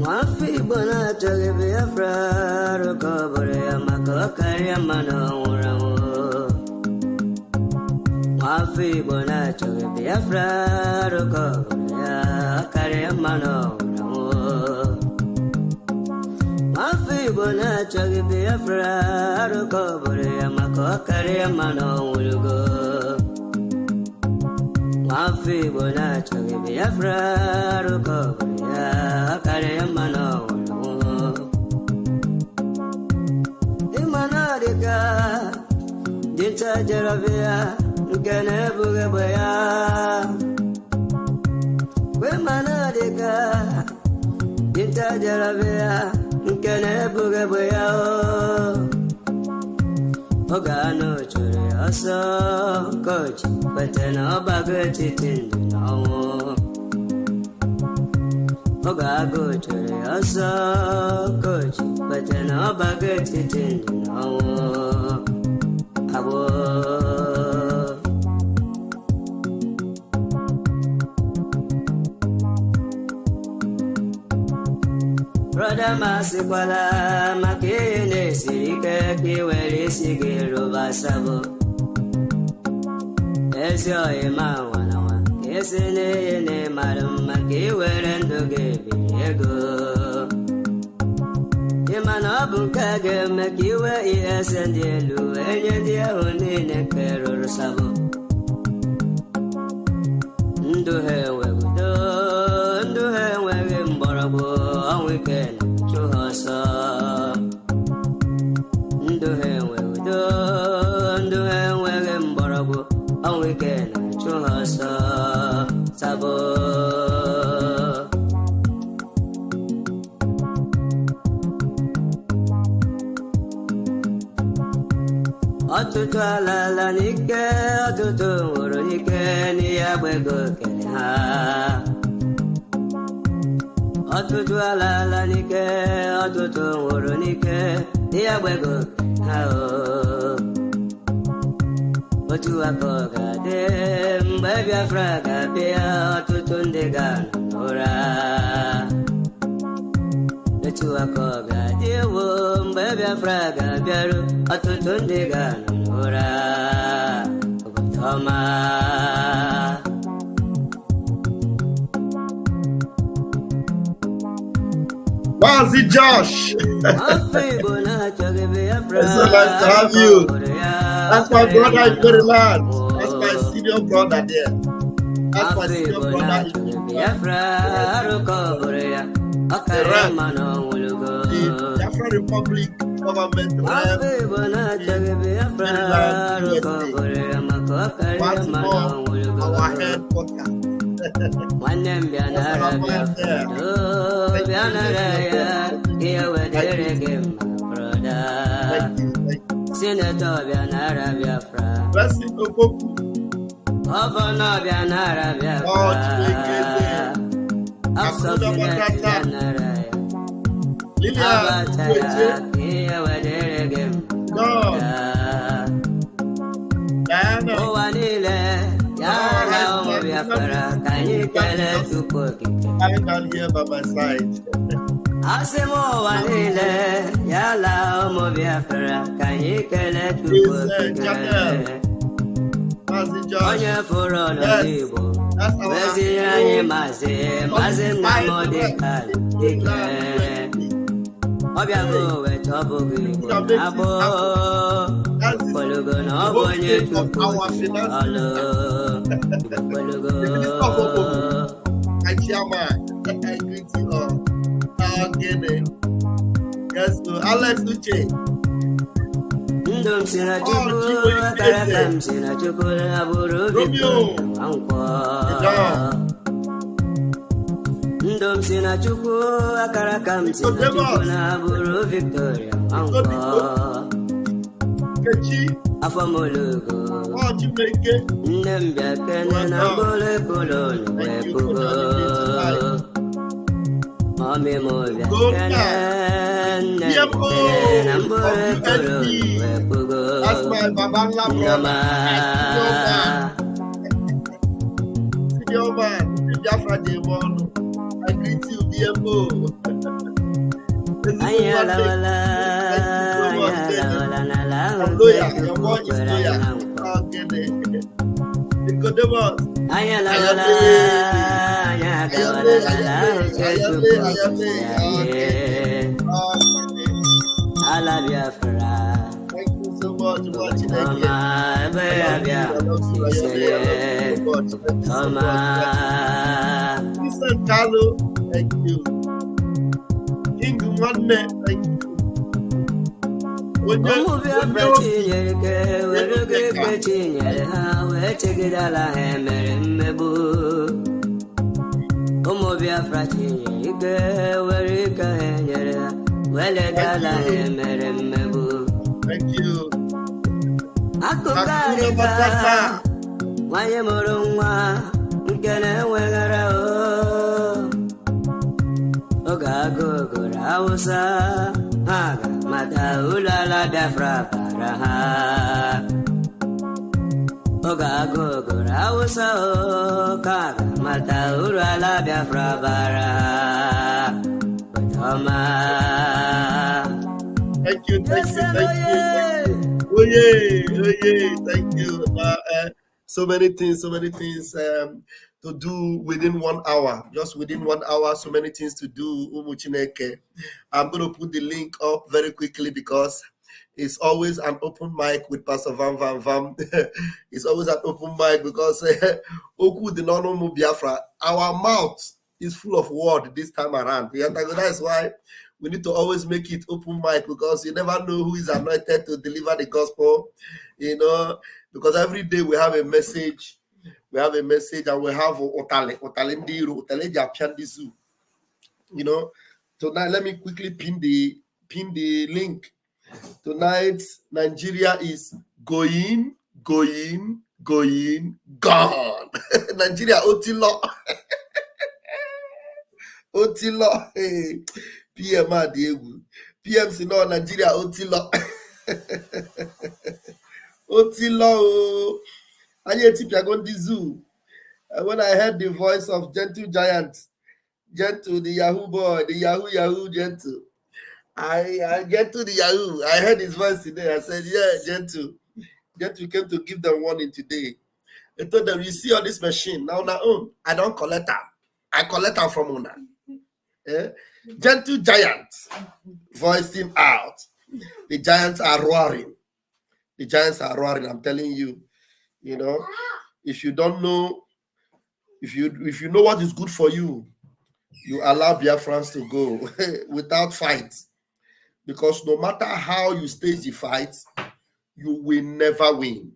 Wafi bona choge Biafra Rokobore Mako Kariamano Uramo Wafi bona choge Biafra Rokobore Kariamano Uramo Wafi bona choge Biafra Rokobore Mako Kariamano Urugo Wafi bona choge Biafra Rokobore Kariamano Imanadika Dinta Jaravia Gane Bugabaya Imanadika Dinta Jaravia Gane Bugabaya Ogano Chure Aso Coach Betena Bagati Tindino Ogago chere asa coach, but no baget it in no abo. Brother Masikwala Makine Sirike Kiweli Sigiro Basabo Esio Ema Esene madam maki werendo gebi ego Imana bunkage maki we esendelu enye dia onine kero sabo Ndu hewe mbarago awike chuhasa Ndu hewe mbarago awike chuhasa Sabo Atutu alala nike atutu uru nike ni abwego kene ha Atutu alala nike atutu uru nike ni abwego kene ha Otu akoga de mbebya fraga bia otutu ndega nora Otu akoga de wo mbebya fraga biaru otutu ndega nora Obotoma Wazi Josh. It's so nice to have you. That's my brother in Maryland. That's my senior brother there. That's my senior brother in Biafra Republic government. Our headquarters. Senator Bianara Biafra. Blessing Okoku. Governor Bianara Biafra. I can hear by my side. Asemo wanile yala omo Biafra kanyikele tuko Onye furo no libo Wezi anyị mazi namode kali dike Obiago wetobo gigbo abo Kolugo na obo nye tuko Alo Kolugo I greet you all. Yes, Alex Uche. Ndom sina chuku, karakam sina chuku, aburu Victor Ankwa. Ndom sina chuku, karakam sina chuku, aburu Victoria Ankwa. Afamolugo. Ndembia kene na bole kololo wepugo. Mami movia kene na bole kololo wepugo. That's my Babangla brother. Senior man, Biafra Devon. I greet you, BMO. Ayala wala, ayala wala na lang. Your boy is loyal. Nicodemus. Ayala wala, ayala wala na lang. Alabiafra. Thank you so much for watching Listen, Carlo, thank you. King One, thank you. Thank you. Thank you. Oh yeah, thank you. So many things to do within 1 hour. Just within 1 hour, so many things to do. I'm going to put the link up very quickly because it's always an open mic with Pastor Vam. It's always an open mic because our mouth is full of word this time around. That's why we need to always make it open mic because you never know who is anointed to deliver the gospel, because every day we have a message. We have a message and we have Otale Japiandisu. Tonight, let me quickly pin the link. Tonight, Nigeria is going, gone. Nigeria, OTILO. OTILO. Hey. PMC no Nigeria, OTILO. OTILO. When I heard the voice of Gentle Giant, Gentle, the Yahoo boy, the Yahoo Gentle. I Gentle the Yahoo. I heard his voice today. I said, yeah, Gentle. Gentle came to give them warning today. I told them, you see all this machine now on our own. I don't collect them. I collect them from owner. Gentle Giant voiced him out. The giants are roaring. The giants are roaring. I'm telling you. If you don't know, if you know what is good for you, you allow Biafrans to go without fight. Because no matter how you stage the fight, you will never win.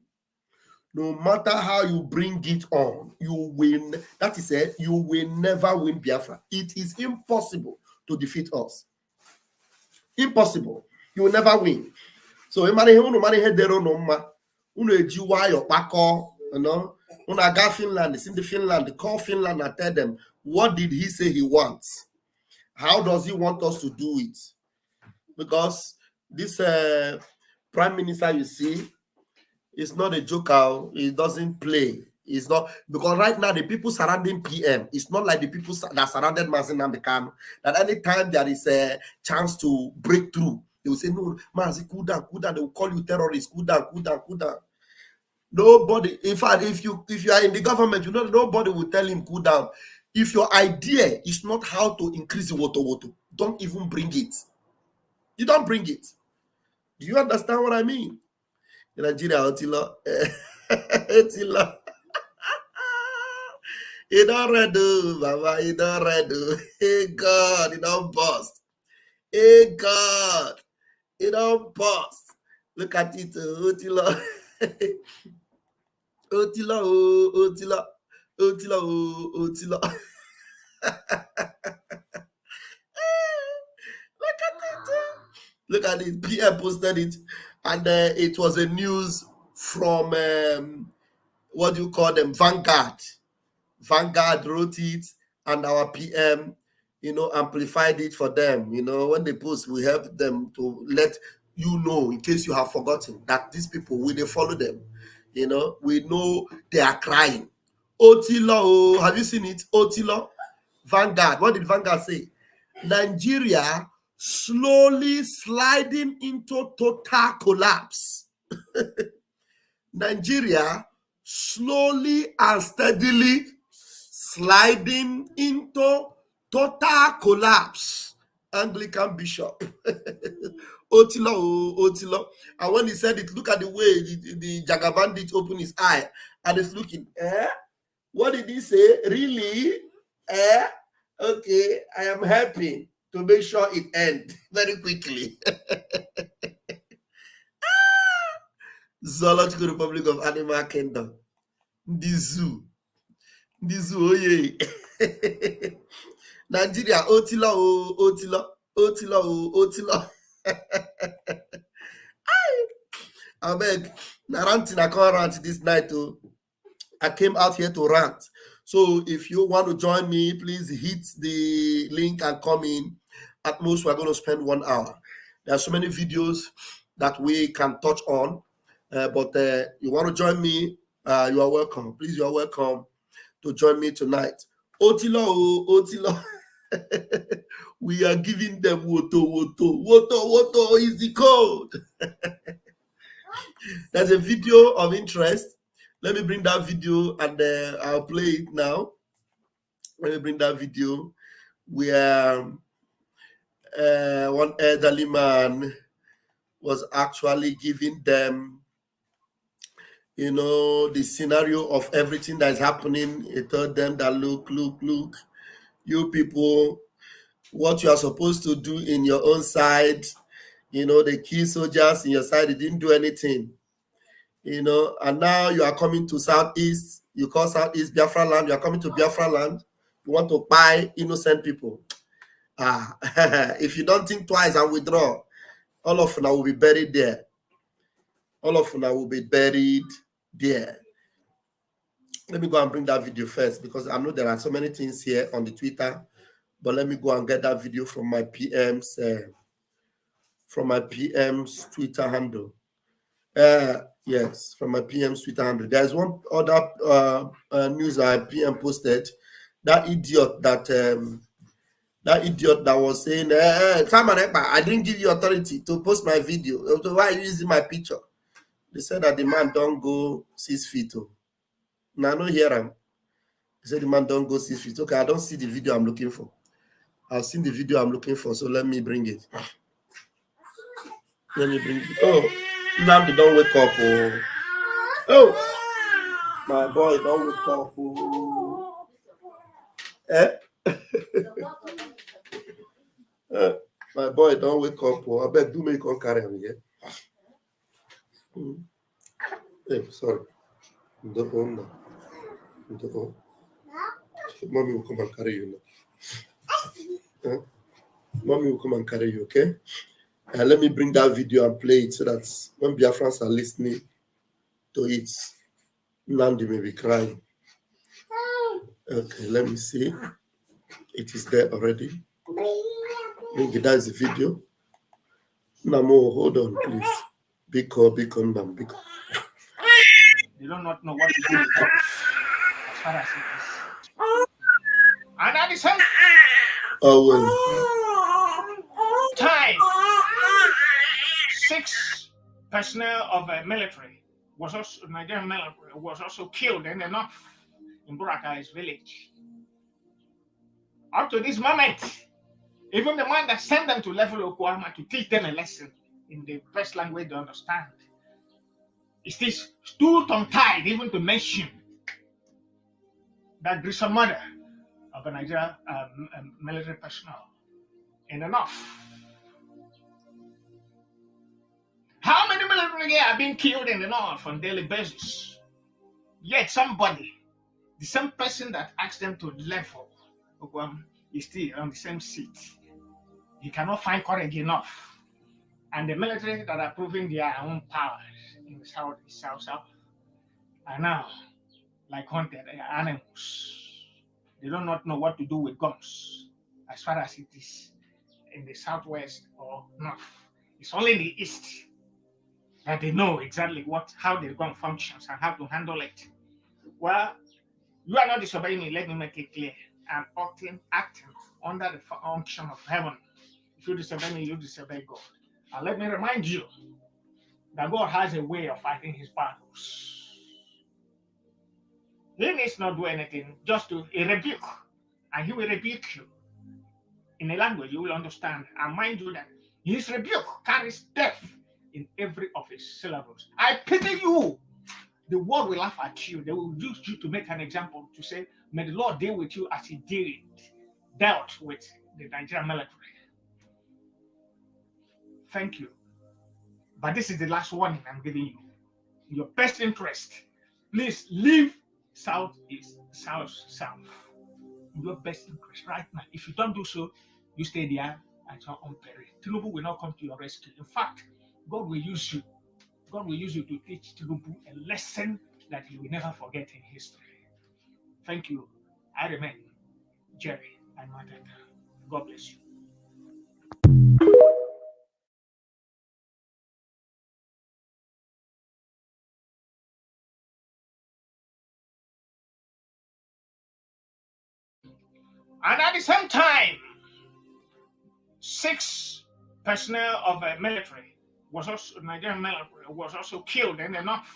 No matter how you bring it on, you win. That is it. You will never win Biafra. It is impossible to defeat us. Impossible. You will never win. So, when I got Finland, it's in the Finland, they call Finland and tell them, what did he say he wants? How does he want us to do it? Because this prime minister, you see, is not a joker. He doesn't play. It's not, because right now the people surrounding PM, it's not like the people that surrounded Mazin Namdekan, that anytime there is a chance to break through, they will say, no, Mazi, cool down. They will call you terrorist, cool down. Nobody, in fact, if you are in the government, nobody will tell him cool down. If your idea is not how to increase the water, don't even bring it. You don't bring it. Do you understand what I mean? In Nigeria, OTILO. OTILO. You don't redo, Baba. You don't redo. Hey, God, you don't bust. Hey, God, you don't bust. Look at it, OTILO. OTILO. Look at it. PM posted it, and it was a news from what do you call them? Vanguard. Vanguard wrote it, and our PM, amplified it for them. When they post, we help them to let you know, in case you have forgotten, that these people, when they follow them, we know they are crying. OTILO, have you seen it? OTILO. Vanguard. What did Vanguard say? Nigeria slowly sliding into total collapse. Nigeria slowly and steadily sliding into total collapse. Anglican bishop. OTILO, OTILO. And when he said it, look at the way the Jagabandit opened his eye and is looking. What did he say? Really? Okay, I am helping to make sure it ends very quickly. Zoological Republic of Animal Kingdom. The zoo. The zoo, oh yeah. Nigeria, OTILO, OTILO, OTILO, OTILO. I beg, na ranting I can't rant this night. I came out here to rant. So if you want to join me, please hit the link and come in. At most, we're going to spend 1 hour. There are so many videos that we can touch on. But you want to join me, you are welcome. Please, you are welcome to join me tonight. OTILO, OTILO. We are giving them woto, woto. Woto, woto is the code. There's a video of interest. Let me bring that video and I'll play it now. Let me bring that video where one elderly man was actually giving them, you know, the scenario of everything that's happening. He told them that, look, you people, what you are supposed to do in your own side, you know, the key soldiers in your side, they didn't do anything. You know, and now you are coming to Southeast, you call Southeast Biafra land, you are coming to Biafra land, you want to buy innocent people. If you don't think twice and withdraw, all of them will be buried there. All of them will be buried there. Let me go and bring that video first because I know there are so many things here on the Twitter, but let me go and get that video from my PM's Twitter handle. Yes, from my PM's Twitter handle. There's one other news I PM posted. That idiot that was saying, Simon Ekpa, I didn't give you authority to post my video. Why are you using my picture? They said that the man don't go 6 feet. Now I don't hear him. He said the man don't go 6 feet. Okay, I don't see the video I'm looking for. I've seen the video I'm looking for, so let me bring it. Let me bring it. Oh. Now they don't wake up. Oh, my boy, don't wake up. My boy, don't wake up. I bet do make on carry him here. Hey, sorry. Mommy will come and carry you now. Mommy will come and carry you, okay? Let me bring that video and play it so that when Biafrans are listening to it, Nandi may be crying. Okay, let me see. It is there already. Maybe that's the video. Namo, hold on, please. Biko, ma'am, Biko. They do not know what to do with God as far as it is. And at the same time, 6 personnel of a military was also Nigerian military was also killed in the north in Burakai's village. Up to this moment, even the man that sent them to level Okwama to teach them a lesson in the best language to understand is still tongue-tied even to mention that gruesome murder of a Nigerian military personnel in the north. How many military are being killed in the north on a daily basis? Yet somebody, the same person that asked them to level Okwama, is still on the same seat. He cannot find courage enough. And the military that are proving their own powers in the south are now like hunted animals. They do not know what to do with guns as far as it is in the southwest or north. It's only in the east that they know exactly how the gun functions and how to handle it. Well, you are not disobeying me. Let me make it clear. and acting under the function of heaven. If you disobey me, you disobey God. And let me remind you that God has a way of fighting his battles. He needs not do anything just to rebuke, and he will rebuke you in a language you will understand. And mind you that his rebuke carries death in every of his syllables. I pity you. The world will laugh at you. They will use you to make an example to say, may the Lord deal with you as he dealt with the Nigerian military. Thank you. But this is the last warning I'm giving you. In your best interest, please leave southeast, south. In your best interest right now. If you don't do so, you stay there at your own peril. Tinubu will not come to your rescue. In fact, God will use you. God will use you to teach Tinubu a lesson that he will never forget in history. Thank you. I remain Jerry and Matata. God bless you. And at the same time, 6 personnel of the military Nigerian military was also killed in the north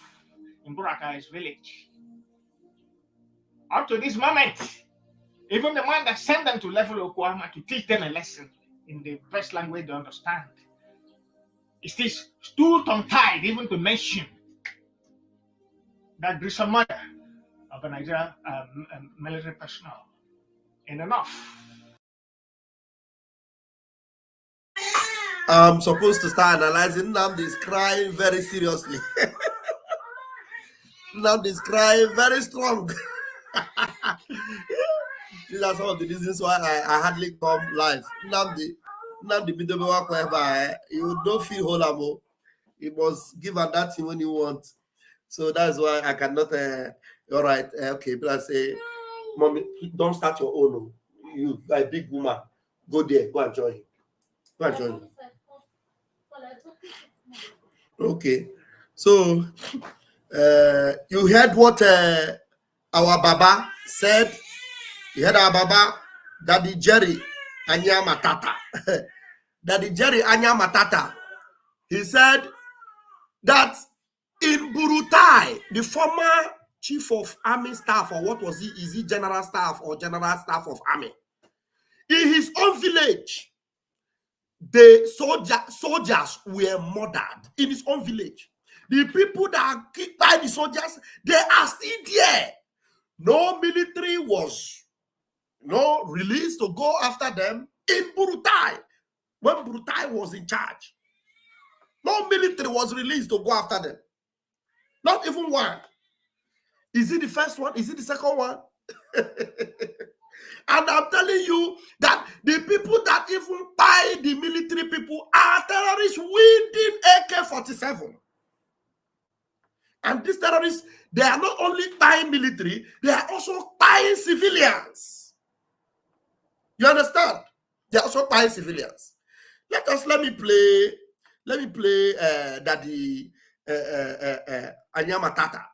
in Burakai's village. Up to this moment, even the man that sent them to level Okwama to teach them a lesson in the best language they understand, is this too tongue-tied even to mention that there's a murder of a Nigerian military personnel in the north. I'm supposed to start analyzing. Nnamdi is crying very seriously. Nnamdi is crying very strong. These are some of the reasons why I hardly come live. Nnamdi Bidobewa Kweba, you don't feel whole. You must give her that thing when you want. So that's why I cannot. All right, okay. But I say, Mommy, don't start your own. You are a big woman. Go there. Go and join him. Go and join him. Okay. So you heard what our Baba said. You heard our Baba, Daddy Jerry Anya Matata. Daddy Jerry Anya Matata. He said that in Burutai, the former chief of army staff, or what was he? Is he general staff or general staff of army? In his own village, the soldiers were murdered in his own village. The people that are kicked by the soldiers, they are still there. No military was released to go after them in Burutai when Burutai was in charge. No military was released to go after them. Not even one. Is it the first one? Is it the second one? And I'm telling you that the people that even buy the military people are terrorists wielding AK-47. And these terrorists, they are not only buying military, they are also buying civilians. You understand? They are also buying civilians. Let me play Daddy Anya Matata.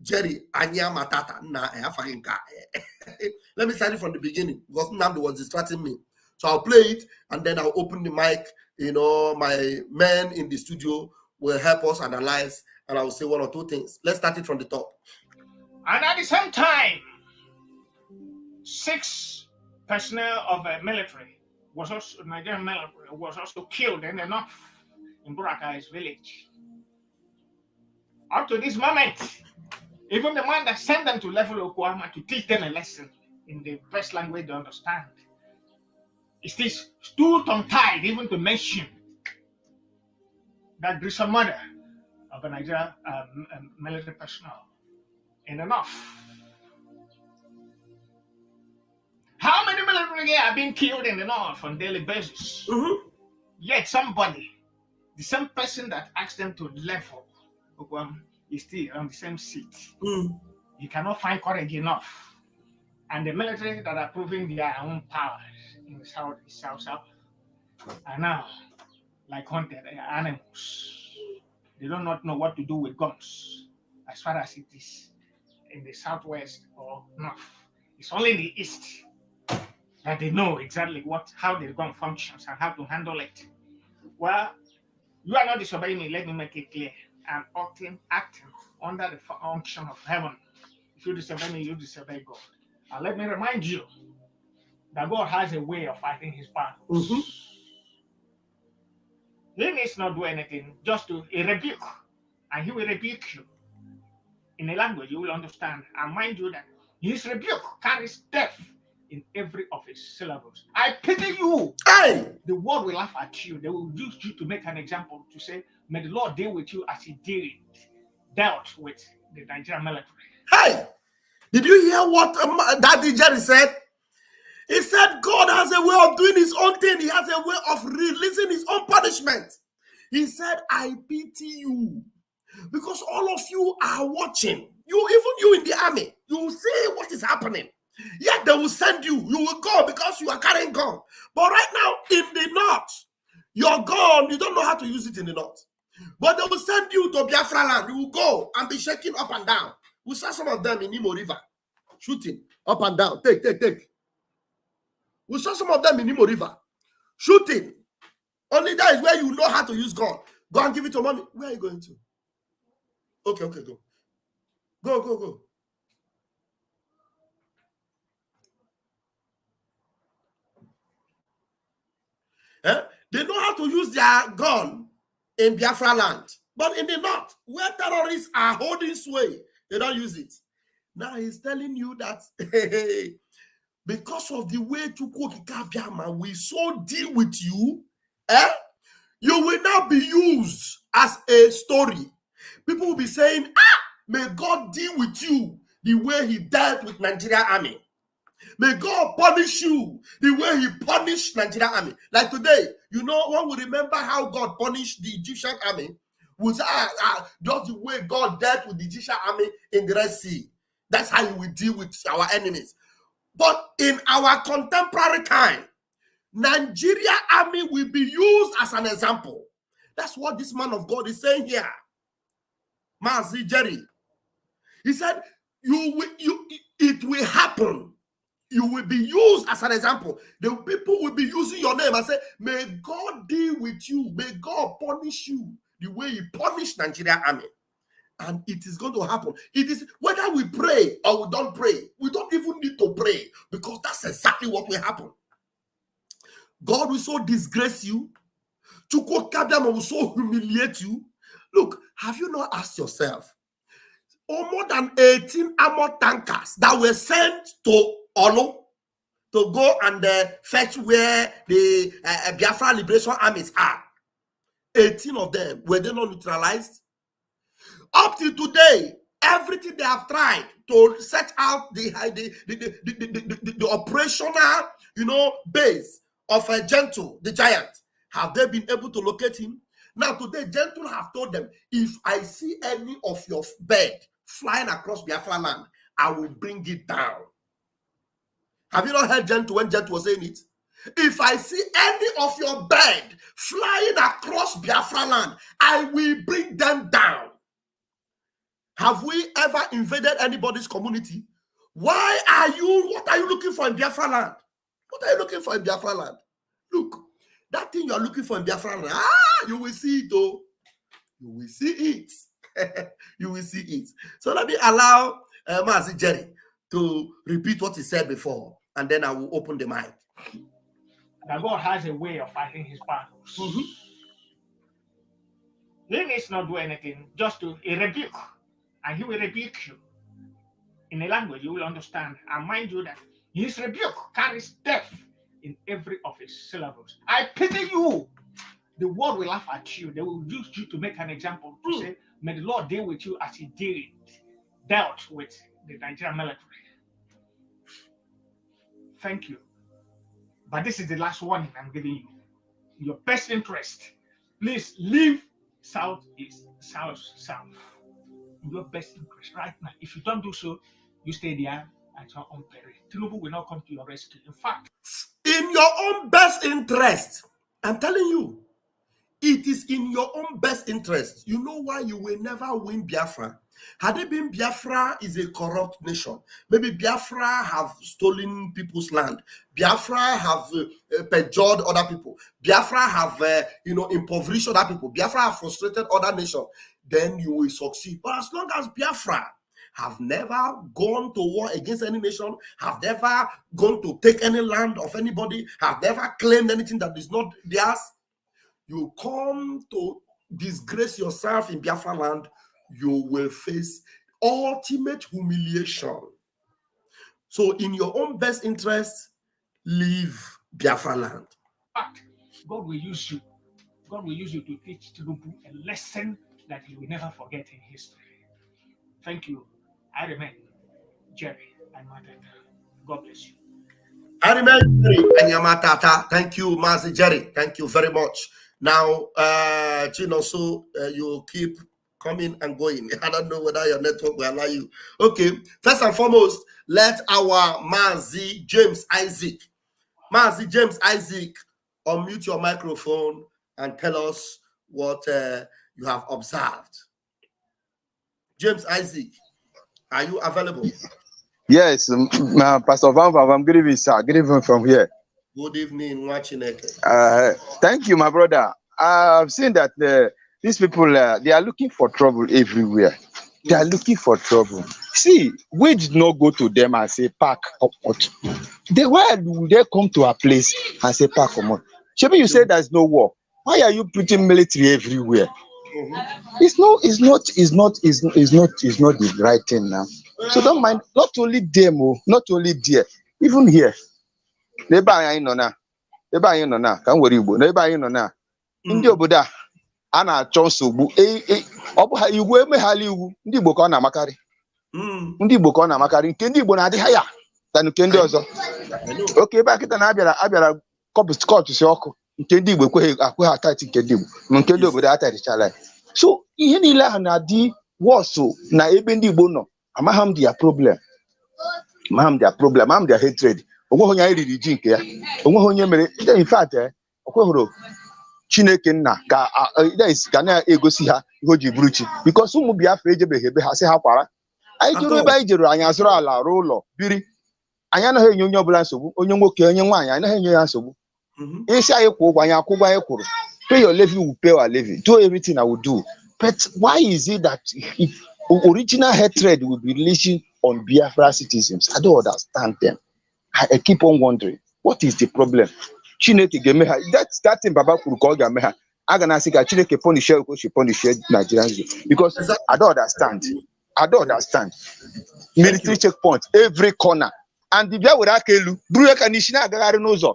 Jerry Anya Matata. Let me start it from the beginning because Nnamdi was distracting me. So I'll play it and then I'll open the mic. You know, my men in the studio will help us analyze and I will say one or two things. Let's start it from the top. And at the same time, 6 personnel of the military Nigerian military was also killed in the north in Burakai's village. Up to this moment, even the man that sent them to level Okwama to teach them a lesson in the best language they understand, is this too tongue-tied even to mention that there's a murder of a Nigerian military personnel in the north. How many military are being killed in the north on a daily basis? Mm-hmm. Yet somebody, the same person that asked them to level is still on the same seat. Mm. You cannot find courage enough. And the military that are proving their own powers in the south are now like hunted animals. They do not know what to do with guns as far as it is in the southwest or north. It's only in the East that they know exactly how the gun functions and how to handle it. Well, you are not disobeying me. Let me make it clear. I'm acting under the function of heaven. If you disobey me, you disobey God. And let me remind you that God has a way of fighting his battles. He needs not do anything, just to rebuke, and he will rebuke you in a language you will understand. And mind you that his rebuke carries death in every of his syllables. I pity you. Hey! The world will laugh at you. They will use you to make an example, to say, may the Lord deal with you as he dealt with the Nigerian military. Hey! Did you hear what Daddy Jerry said? He said God has a way of doing his own thing. He has a way of releasing his own punishment. He said, I pity you. Because all of you are watching. Even you in the army, you will see what is happening. Yet they will send you. You will go because you are carrying gun. But right now, in the north, your gun, you don't know how to use it in the north. But they will send you to Biafra land. You will go and be shaking up and down. We saw some of them in Imo River, shooting up and down. Take. We saw some of them in Imo River, shooting. Only that is where you know how to use gun. Go and give it to mommy. Where are you going to? Okay, go. Go. They know how to use their gun in Biafra land. But in the north, where terrorists are holding sway, they don't use it. Now he's telling you that because of the way to we so deal with you, you will now be used as a story. People will be saying, may God deal with you the way he dealt with Nigerian army. May God punish you the way he punished Nigerian army. Like today, one will remember how God punished the Egyptian army. Was just the way God dealt with the Egyptian army in the Red Sea. That's how he will deal with our enemies. But in our contemporary time, Nigeria army will be used as an example. That's what this man of God is saying here. Mazi Jerry. He said, it will happen. You will be used as an example. The people will be using your name and say, may God deal with you. May God punish you the way he punished Nigerian army. And it is going to happen. It is whether we pray or we don't pray. We don't even need to pray because that's exactly what will happen. God will so disgrace you. Chukwokadam will so humiliate you. Look, have you not asked yourself, more than 18 armored tankers that were sent to Olo to go and fetch where the Biafra Liberation Armies are. 18 of them, were they not neutralized? Up till today, everything they have tried to set out the operational, base of a Gentle, the giant, have they been able to locate him? Now today, Gentle have told them, if I see any of your bird flying across Biafra land, I will bring it down. Have you not heard Gentle when Gentle was saying it? If I see any of your bird flying across Biafra land, I will bring them down. Have we ever invaded anybody's community? What are you looking for in Biafra land? What are you looking for in Biafra land? Look, that thing you are looking for in Biafra land, you will see it, though. You will see it. You will see it. So let me allow Mazi Jerry to repeat what he said before, and then I will open the mic. That God has a way of fighting his battles. He needs not do anything, just to rebuke, and he will rebuke you in a language you will understand. And mind you that his rebuke carries death in every of his syllables. I pity you. The world will laugh at you. They will use you to make an example, to say, may the Lord deal with you as he dealt with the Nigerian military. Thank you. But this is the last warning I'm giving you. In your best interest, please leave southeast, south. In your best interest right now. If you don't do so, you stay there at your own peril. Tinubu will not come to your rescue. In fact, in your own best interest, I'm telling you, it is in your own best interest. You know why you will never win Biafra? Had it been Biafra is a corrupt nation, maybe Biafra have stolen people's land, Biafra have perjured other people, Biafra have impoverished other people, Biafra have frustrated other nations, then you will succeed. But as long as Biafra have never gone to war against any nation, have never gone to take any land of anybody, have never claimed anything that is not theirs, you come to disgrace yourself in Biafra land, you will face ultimate humiliation. So in your own best interest, leave Biafra land. But God will use you. God will use you to teach Tinubu a lesson that he will never forget in history. Thank you. I remain Jerry and Matata. God bless you. I remain Jerry and Yamatata. Thank you, Mazi Jerry. Thank you very much. Now, Chino, so you keep coming and going. I don't know whether your network will allow you. Okay, first and foremost, let our Mazi James Isaac unmute your microphone and tell us what you have observed. James Isaac, are you available? Yes, Pastor Van, good evening, sir. Good evening from here. Good evening, Wachineke. Thank you, my brother. I've seen that these people, they are looking for trouble everywhere. They are looking for trouble. See, we did not go to them and say, pack up. Why do they come to our place and say, pack up? Maybe you say there's no war. Why are you putting military everywhere? It's not the right thing now. So don't mind, not only them, not only there, even here. Can't worry about ndị obodo a na-achọ nsogbu ọ bụ ha iwu emeghala iwu ndị Igbo ka ọ na-amakarị nke ndị Igbo na-adịghị ya na nke ndị ọzọ oke ebe akịta na-abịara kọpụt si ọkụ nke ndị Igbo akweghị atati nke ndị Igbo ma nke ndị obodo atachichala ya. So ihe niile ahụ na-adị wọsụ na ebe ndị Igbo nọ. Amaghị m their problem, amaghị m their hatred. Onweghị onye anyị riri ji nke ya, onweghị onye mere in fact okwehụrụ Chineke nna ka na-egosi ha ihe o ji bụrụ chi because ụmụ Biafra ejebeghị ebe ha sị ha kwara. Anyị jere ebe anyị jere, anyị azụrụ ala rụọ ụlọ biri, anyị anaghị enye onye ọbụla nsogbu, onye nwoke onye nwaanyị anaghị enye ya nsogbu. Isi anyị kwụ ụgwọ anyị akwụ ụgwọ anyị kwụrụ, pay your levy, we pay our levy, do everything I will do. But why is it that original hatred will be leashing on Biafra citizens? I don't understand them. I keep on wondering, what is the problem? Chineke ga-eme ha, that thing Baba kwuru ka ọ ga-eme ha. A ga na-asị ka Chineke punish Nigerians because I don't understand. Military checkpoint every corner and the bia were aka elu buru ya ka n'ishi na-agagharị n'ụzọ.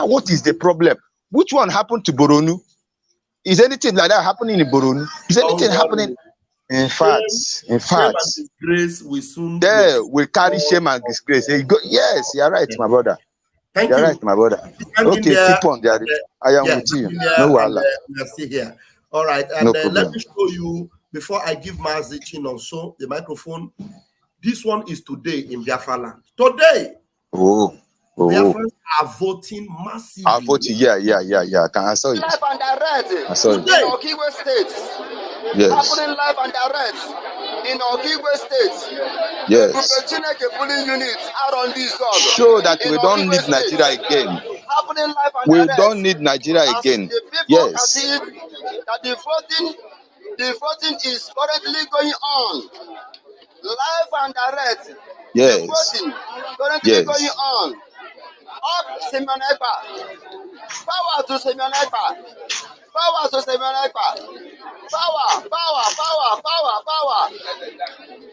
What is the problem? Which one happened to Boronu? Is anything like that happening in Boronu? Is anything happening? In fact, disgrace will soon will carry shame and disgrace. Yes, you're right, my brother. Thank You're you. right, my brother. Okay, keep on, Daddy. I am with you. No wahala. We are still here. All right, and let me show you before I give Mazi Chinonso the microphone. This one is today in Biafra land. Today, Biafrans are voting massively. I'm voting, yeah. I saw it. Live and direct. I saw it. In Okigwe State. Yes. Happening live and direct in Okigwe State. Yes. Pulling units out on this dog. Show that we don't need Nigeria again. Happening live and We direct. don't need Nigeria again. The people Yes. can see that the voting is currently going on. Live and direct. Yes. The voting currently going on. Up Semanaipa. Power to Semanaipa. Power to Semanaipa. Power.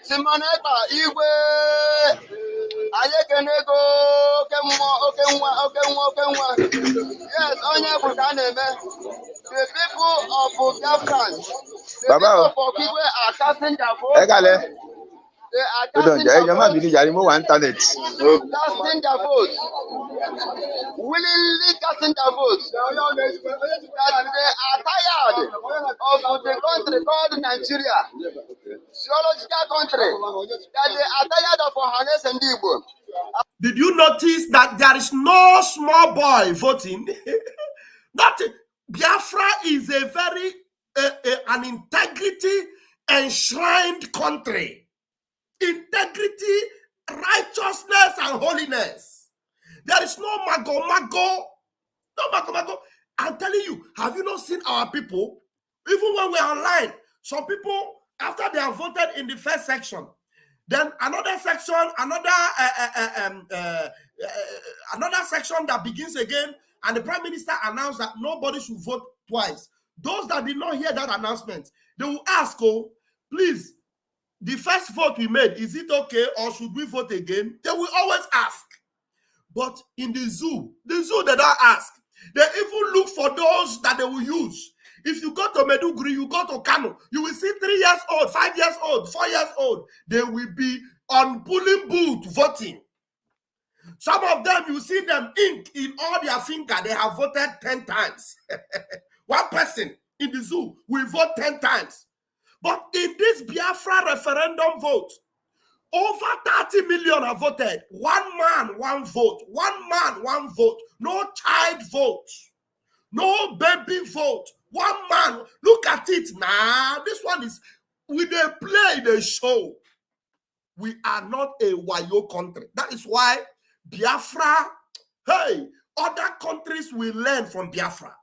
Semanaipa. Igwe. Ayekenego. Okenwa. Yes, onye Bukaneme. The people of Biafrans. The people of Igwe are casting their votes. They are casting their votes. Casting their votes. Willingly casting their votes. That they are tired of the country called Nigeria. Geological country. That they are tired of Ohanes and Igbo. Did you notice that there is no small boy voting? Biafra is a very an integrity enshrined country. Integrity, righteousness, and holiness. There is no mago. No mago. I'm telling you, have you not seen our people? Even when we're online, some people, after they have voted in the first section, then another section, another section that begins again, and the Prime Minister announced that nobody should vote twice. Those that did not hear that announcement, they will ask, oh, please, the first vote we made, is it okay or should we vote again? They will always ask. But in the zoo they don't ask. They even look for those that they will use. If you go to Meduguri, you go to Kano, you will see 3 years old, 5 years old, 4 years old. They will be on polling booth voting. Some of them, you see them ink in all their finger. They have voted 10 times. One person in the zoo will vote 10 times. But in this Biafra referendum vote, over 30 million have voted. 1 man, 1 vote. 1 man, 1 vote. No child vote. No baby vote. 1 man. Look at it now. This one is, we they play the show. We are not a wayo country. That is why Biafra, hey, other countries will learn from Biafra.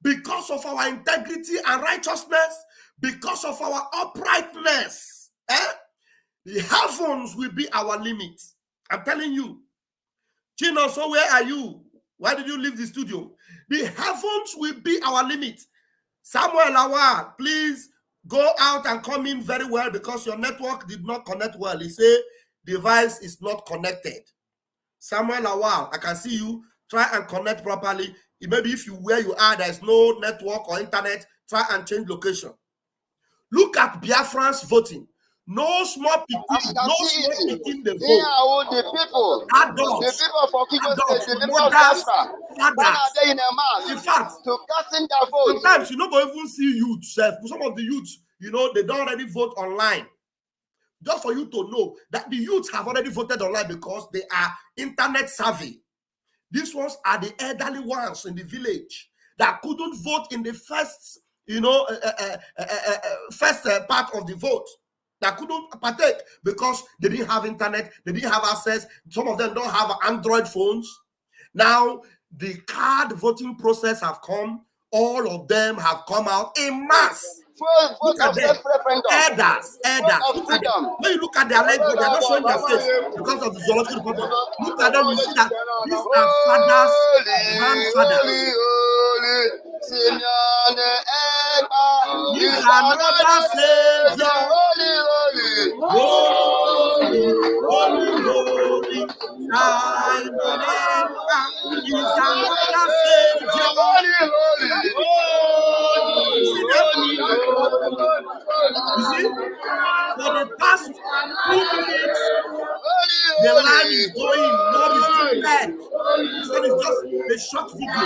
Because of our integrity and righteousness, because of our uprightness, the heavens will be our limit. I'm telling you. Chino, so where are you? Why did you leave the studio? The heavens will be our limit. Samuel Awad, please go out and come in very well because your network did not connect well. He said device is not connected. Samuel Awad, I can see you. Try and connect properly. Maybe if you where you are, there's no network or internet, try and change location. Look at Biafrans voting. No small people, the vote. The people, adults, the people for Kigo State, the people of Biafra, when are they in a mass? In fact, to casting their vote. Sometimes you don't even see youth. Some of the youths, you know, they don't already vote online. Just for you to know that the youths have already voted online because they are internet savvy. These ones are the elderly ones in the village that couldn't vote in the first, first part of the vote. That couldn't partake because they didn't have internet, they didn't have access. Some of them don't have Android phones. Now the card voting process have come. All of them have come out in mass. Look at them. Elders. When you look at their language, they're not showing their face because of the zoological problem. Look at them, you see that these are fathers, grandfathers. He's another Savior. Holy. He's another Savior. You see, for the past 2 minutes, the line is going, not restricted. So it's just a short video.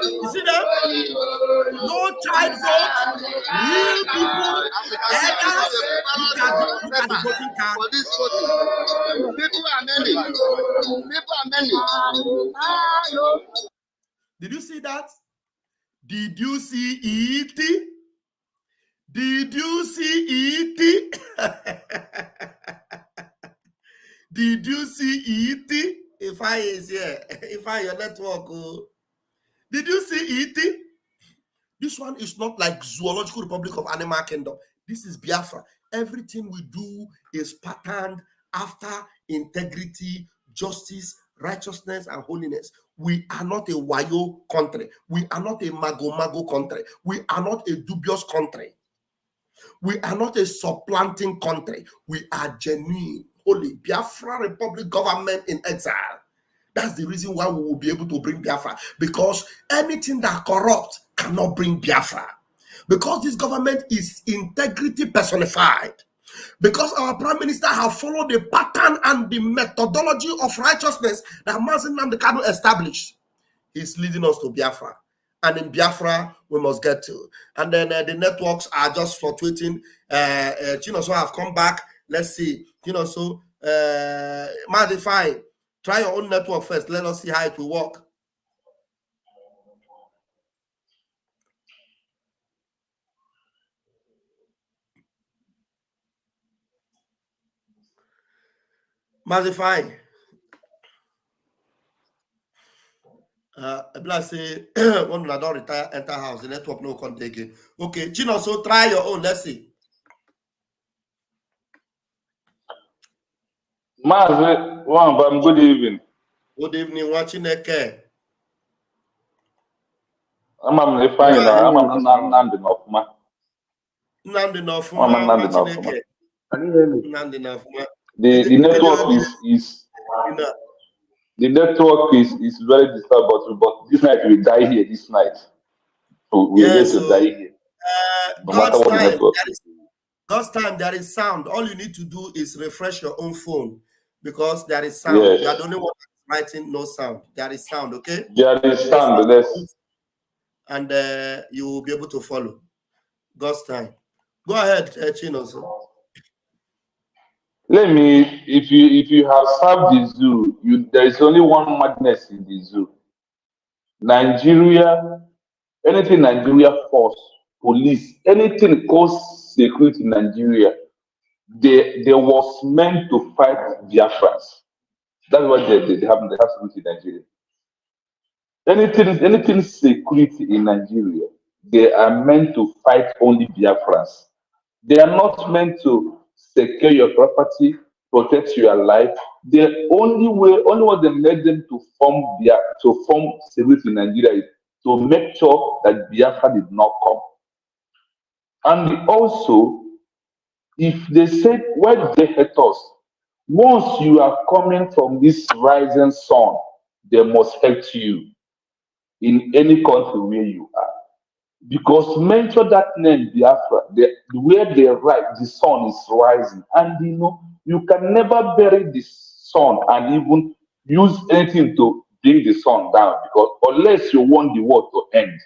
You see that? No child vote, real people, elders, look at the voting card. For this voting, people are many. Did you see that? Did you see it? Did you see it? Did you see it? If I is here, if I your network, oh. Did you see it? This one is not like Zoological Republic of Animal Kingdom. This is Biafra. Everything we do is patterned after integrity, justice, righteousness, and holiness. We are not a wayo country. We are not a mago country. We are not a dubious country. We are not a supplanting country. We are genuine, holy Biafra Republic government in exile. That's the reason why we will be able to bring Biafra. Because anything that corrupts cannot bring Biafra. Because this government is integrity personified. Because our Prime Minister have followed the pattern and the methodology of righteousness that Mazi Nnamdi Kanu established. He's leading us to Biafra. And in Biafra, we must get to. And then the networks are just fluctuating. Chinoso have come back. Let's see. Chinoso, Mazi, fine. Try your own network first. Let us see how it will work. Mazify. I say when I don't retire, enter house, the network no can take it. Okay, Chino, so try your own. Let's see. Mazi, good evening. Good evening, watching the care. I'm fine now. I'm not enough, man. Not enough, Not enough, man. Not enough, man. The network is the network is very disturbed, but this night we die here. This night, so we are going to die here. No matter what the network. God's time, there is sound. All you need to do is refresh your own phone because there is sound. Yes. You are the only one writing no sound. There is sound, okay? There is sound, yes. And you will be able to follow. God's time. Go ahead, Chino. Let me, if you have served the zoo, there is only one madness in the zoo. Nigeria, anything Nigeria force, police, anything cause security in Nigeria, they was meant to fight Biafrans. That's what they have security in Nigeria. Anything security in Nigeria, they are meant to fight only Biafrans. They are not meant to secure your property, protect your life. The only what they made them to form security in Nigeria is to make sure that Biafra did not come. And also, if they said, why did they hate us? Once you are coming from this rising sun, they must hate you in any country where you are. Because mention that name, Biafra, where they write, the sun is rising. And you can never bury the sun and even use anything to bring the sun down, because unless you want the world to end.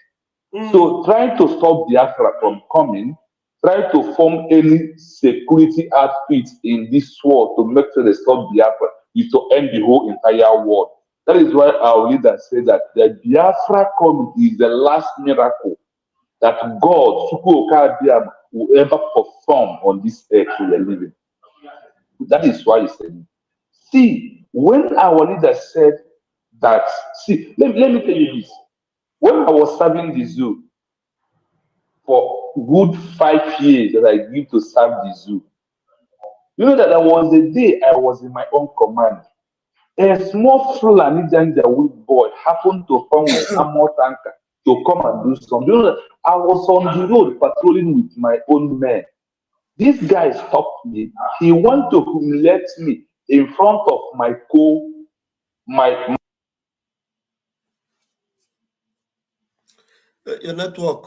So trying to stop Biafra from coming, try to form any security outfit in this world to make sure they stop Biafra is to end the whole entire world. That is why our leaders say that the Biafra coming is the last miracle that God will ever perform on this earth we are living. That is why he said, see, when our leader said that, see, let me tell you this. When I was serving the zoo for good 5 years that I give to serve the zoo, you know that there was a day I was in my own command. A small Fulani Janjaweed boy happened to come with a armor tanker to come and do something. You know, I was on the road patrolling with my own men. This guy stopped me. He wanted to humiliate me in front of your network.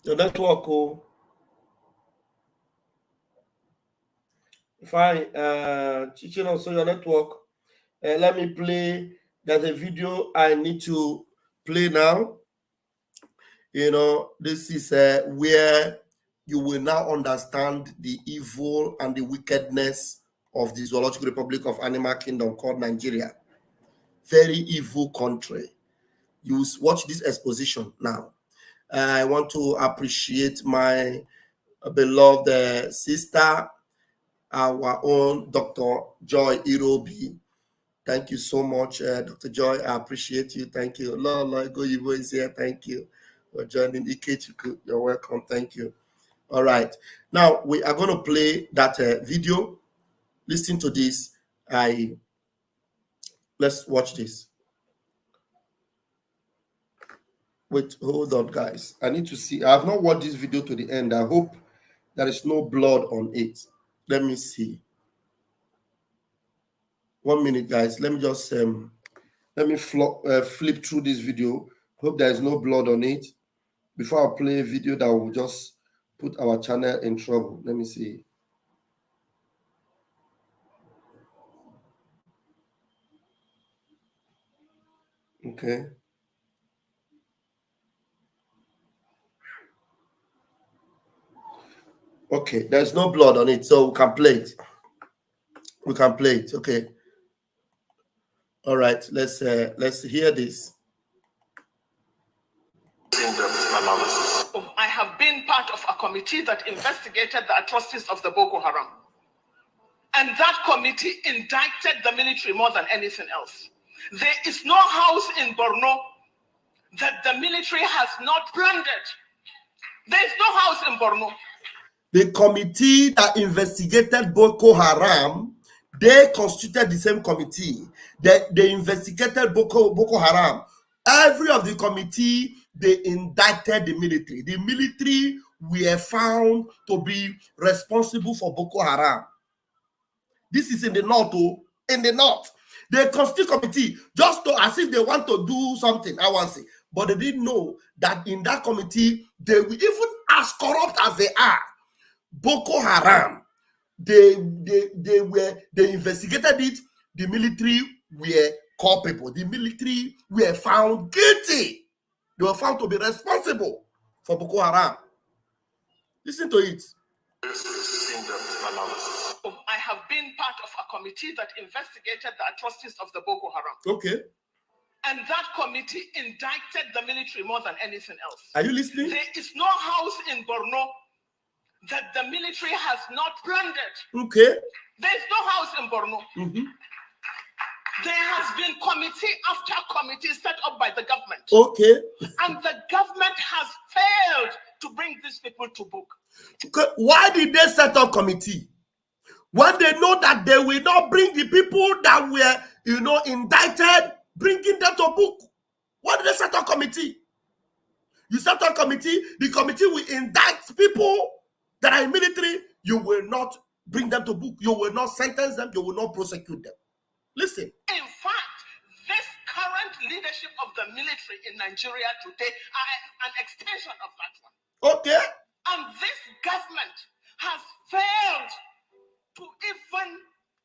Your network, oh. Fine. Teaching also your network. Let me play. There's a video I need to play now. This is where you will now understand the evil and the wickedness of the Zoological Republic of Animal Kingdom called Nigeria. Very evil country. You watch this exposition now. I want to appreciate my beloved sister, our own Dr. Joy Irobi. Thank you so much, Dr. Joy. I appreciate you. Thank you. Lord, go you is here. Thank you for joining Ikechuku. You're welcome. Thank you. All right. Now we are going to play that video. Listen to this. Let's watch this. Wait, hold on, guys. I need to see. I have not watched this video to the end. I hope there is no blood on it. Let me see. 1 minute, guys. Let me just flip through this video. Hope there is no blood on it before I play a video that will just put our channel in trouble. Let me see. Okay. Okay, there's no blood on it, so we can play it. We can play it. Okay. All right, let's hear this. I have been part of a a committee that investigated the atrocities of the Boko Haram. And that committee indicted the military more than anything else. There is no house in Borno that the military has not plundered. There is no house in Borno. The committee that investigated Boko Haram, they constituted the same committee. They investigated Boko Haram. Every of the committee, they indicted the military. The military were found to be responsible for Boko Haram. This is in the north, oh, in the north. They constitute committee just to, as if they want to do something, I want to say. But they didn't know that in that committee, they were even as corrupt as they are. Boko Haram, they investigated it. The military were culpable. The military were found guilty. They were found to be responsible for Boko Haram. Listen to it. I have been part of a committee that investigated the atrocities of the Boko Haram. Okay. And that committee indicted the military more than anything else. Are you listening? There is no house in Borno that the military has not plundered. Okay. There is no house in Borno. There has been committee after committee set up by the government. Okay. And the government has failed to bring these people to book. Okay. Why did they set up committee? When they know that they will not bring the people that were, indicted, bringing them to book. Why did they set up committee? You set up committee, the committee will indict people that are in military. You will not bring them to book. You will not sentence them. You will not prosecute them. Listen. In fact, this current leadership of the military in Nigeria today are an extension of that one. Okay. And this government has failed to even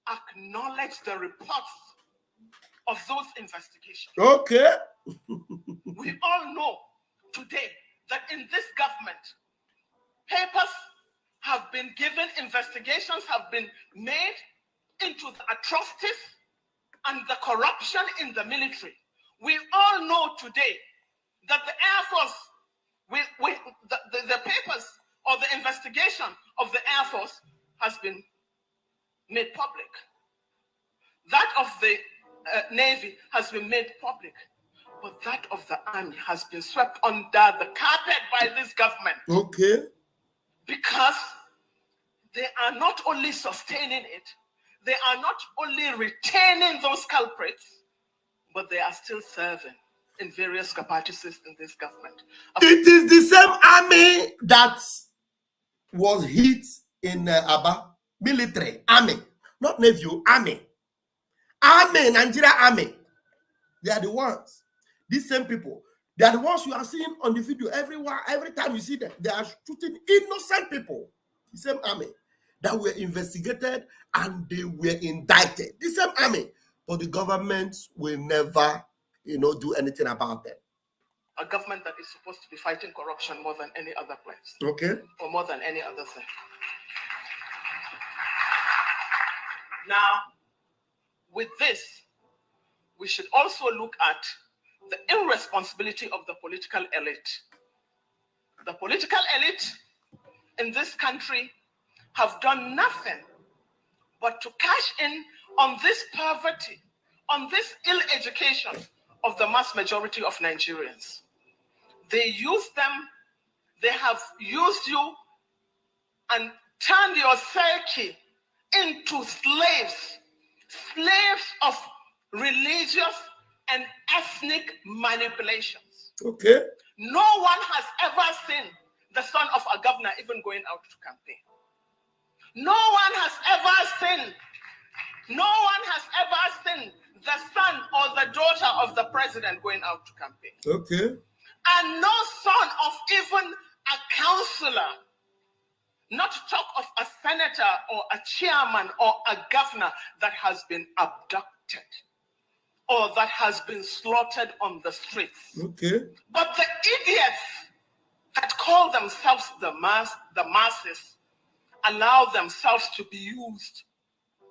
acknowledge the reports of those investigations. Okay. We all know today that in this government, papers have been given, investigations have been made into the atrocities and the corruption in the military. We all know today that the Air Force, the papers or the investigation of the Air Force has been made public. That of the Navy has been made public. But that of the Army has been swept under the carpet by this government. Okay. Because they are not only sustaining it, they are not only retaining those culprits, but they are still serving in various capacities in this government. It is the same army that was hit in Aba. Military, army, not Navy, army. Army, Nigeria army. They are the ones. These same people. They are the ones you are seeing on the video everywhere. Every time you see them, they are shooting innocent people. The same army that were investigated and they were indicted. The same army. But the government will never, do anything about them. A government that is supposed to be fighting corruption more than any other place. Okay. Or more than any other thing. Now, with this, we should also look at the irresponsibility of the political elite. The political elite in this country have done nothing but to cash in on this poverty, on this ill education of the mass majority of Nigerians. They use them, they have used you and turned your psyche into slaves of religious and ethnic manipulations. Okay. No one has ever seen the son of a governor even going out to campaign. No one has ever seen the son or the daughter of the president going out to campaign. Okay. And no son of even a councillor, not to talk of a senator or a chairman or a governor that has been abducted or that has been slaughtered on the streets. Okay. But the idiots that call themselves the masses allow themselves to be used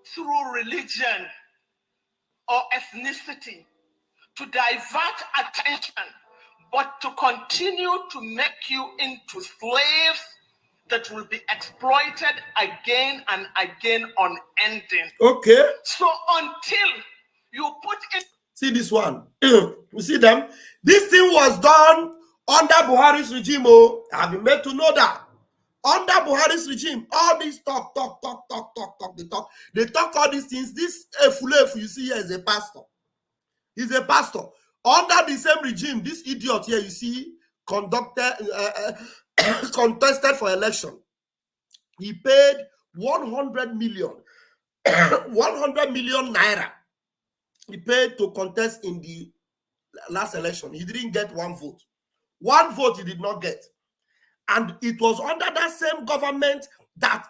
through religion or ethnicity to divert attention, but to continue to make you into slaves that will be exploited again and again unending. Okay. So until you put it... See this one. You see them? This thing was done under Buhari's regime. Oh, I've been made to know that. Under Buhari's regime, all these talk. They talk all these things. This Efulefu you see here is a pastor. He's a pastor. Under the same regime, this idiot here you see contested for election. He paid 100 million. 100 million naira. He paid to contest in the last election. He didn't get one vote. One vote he did not get. And it was under that same government that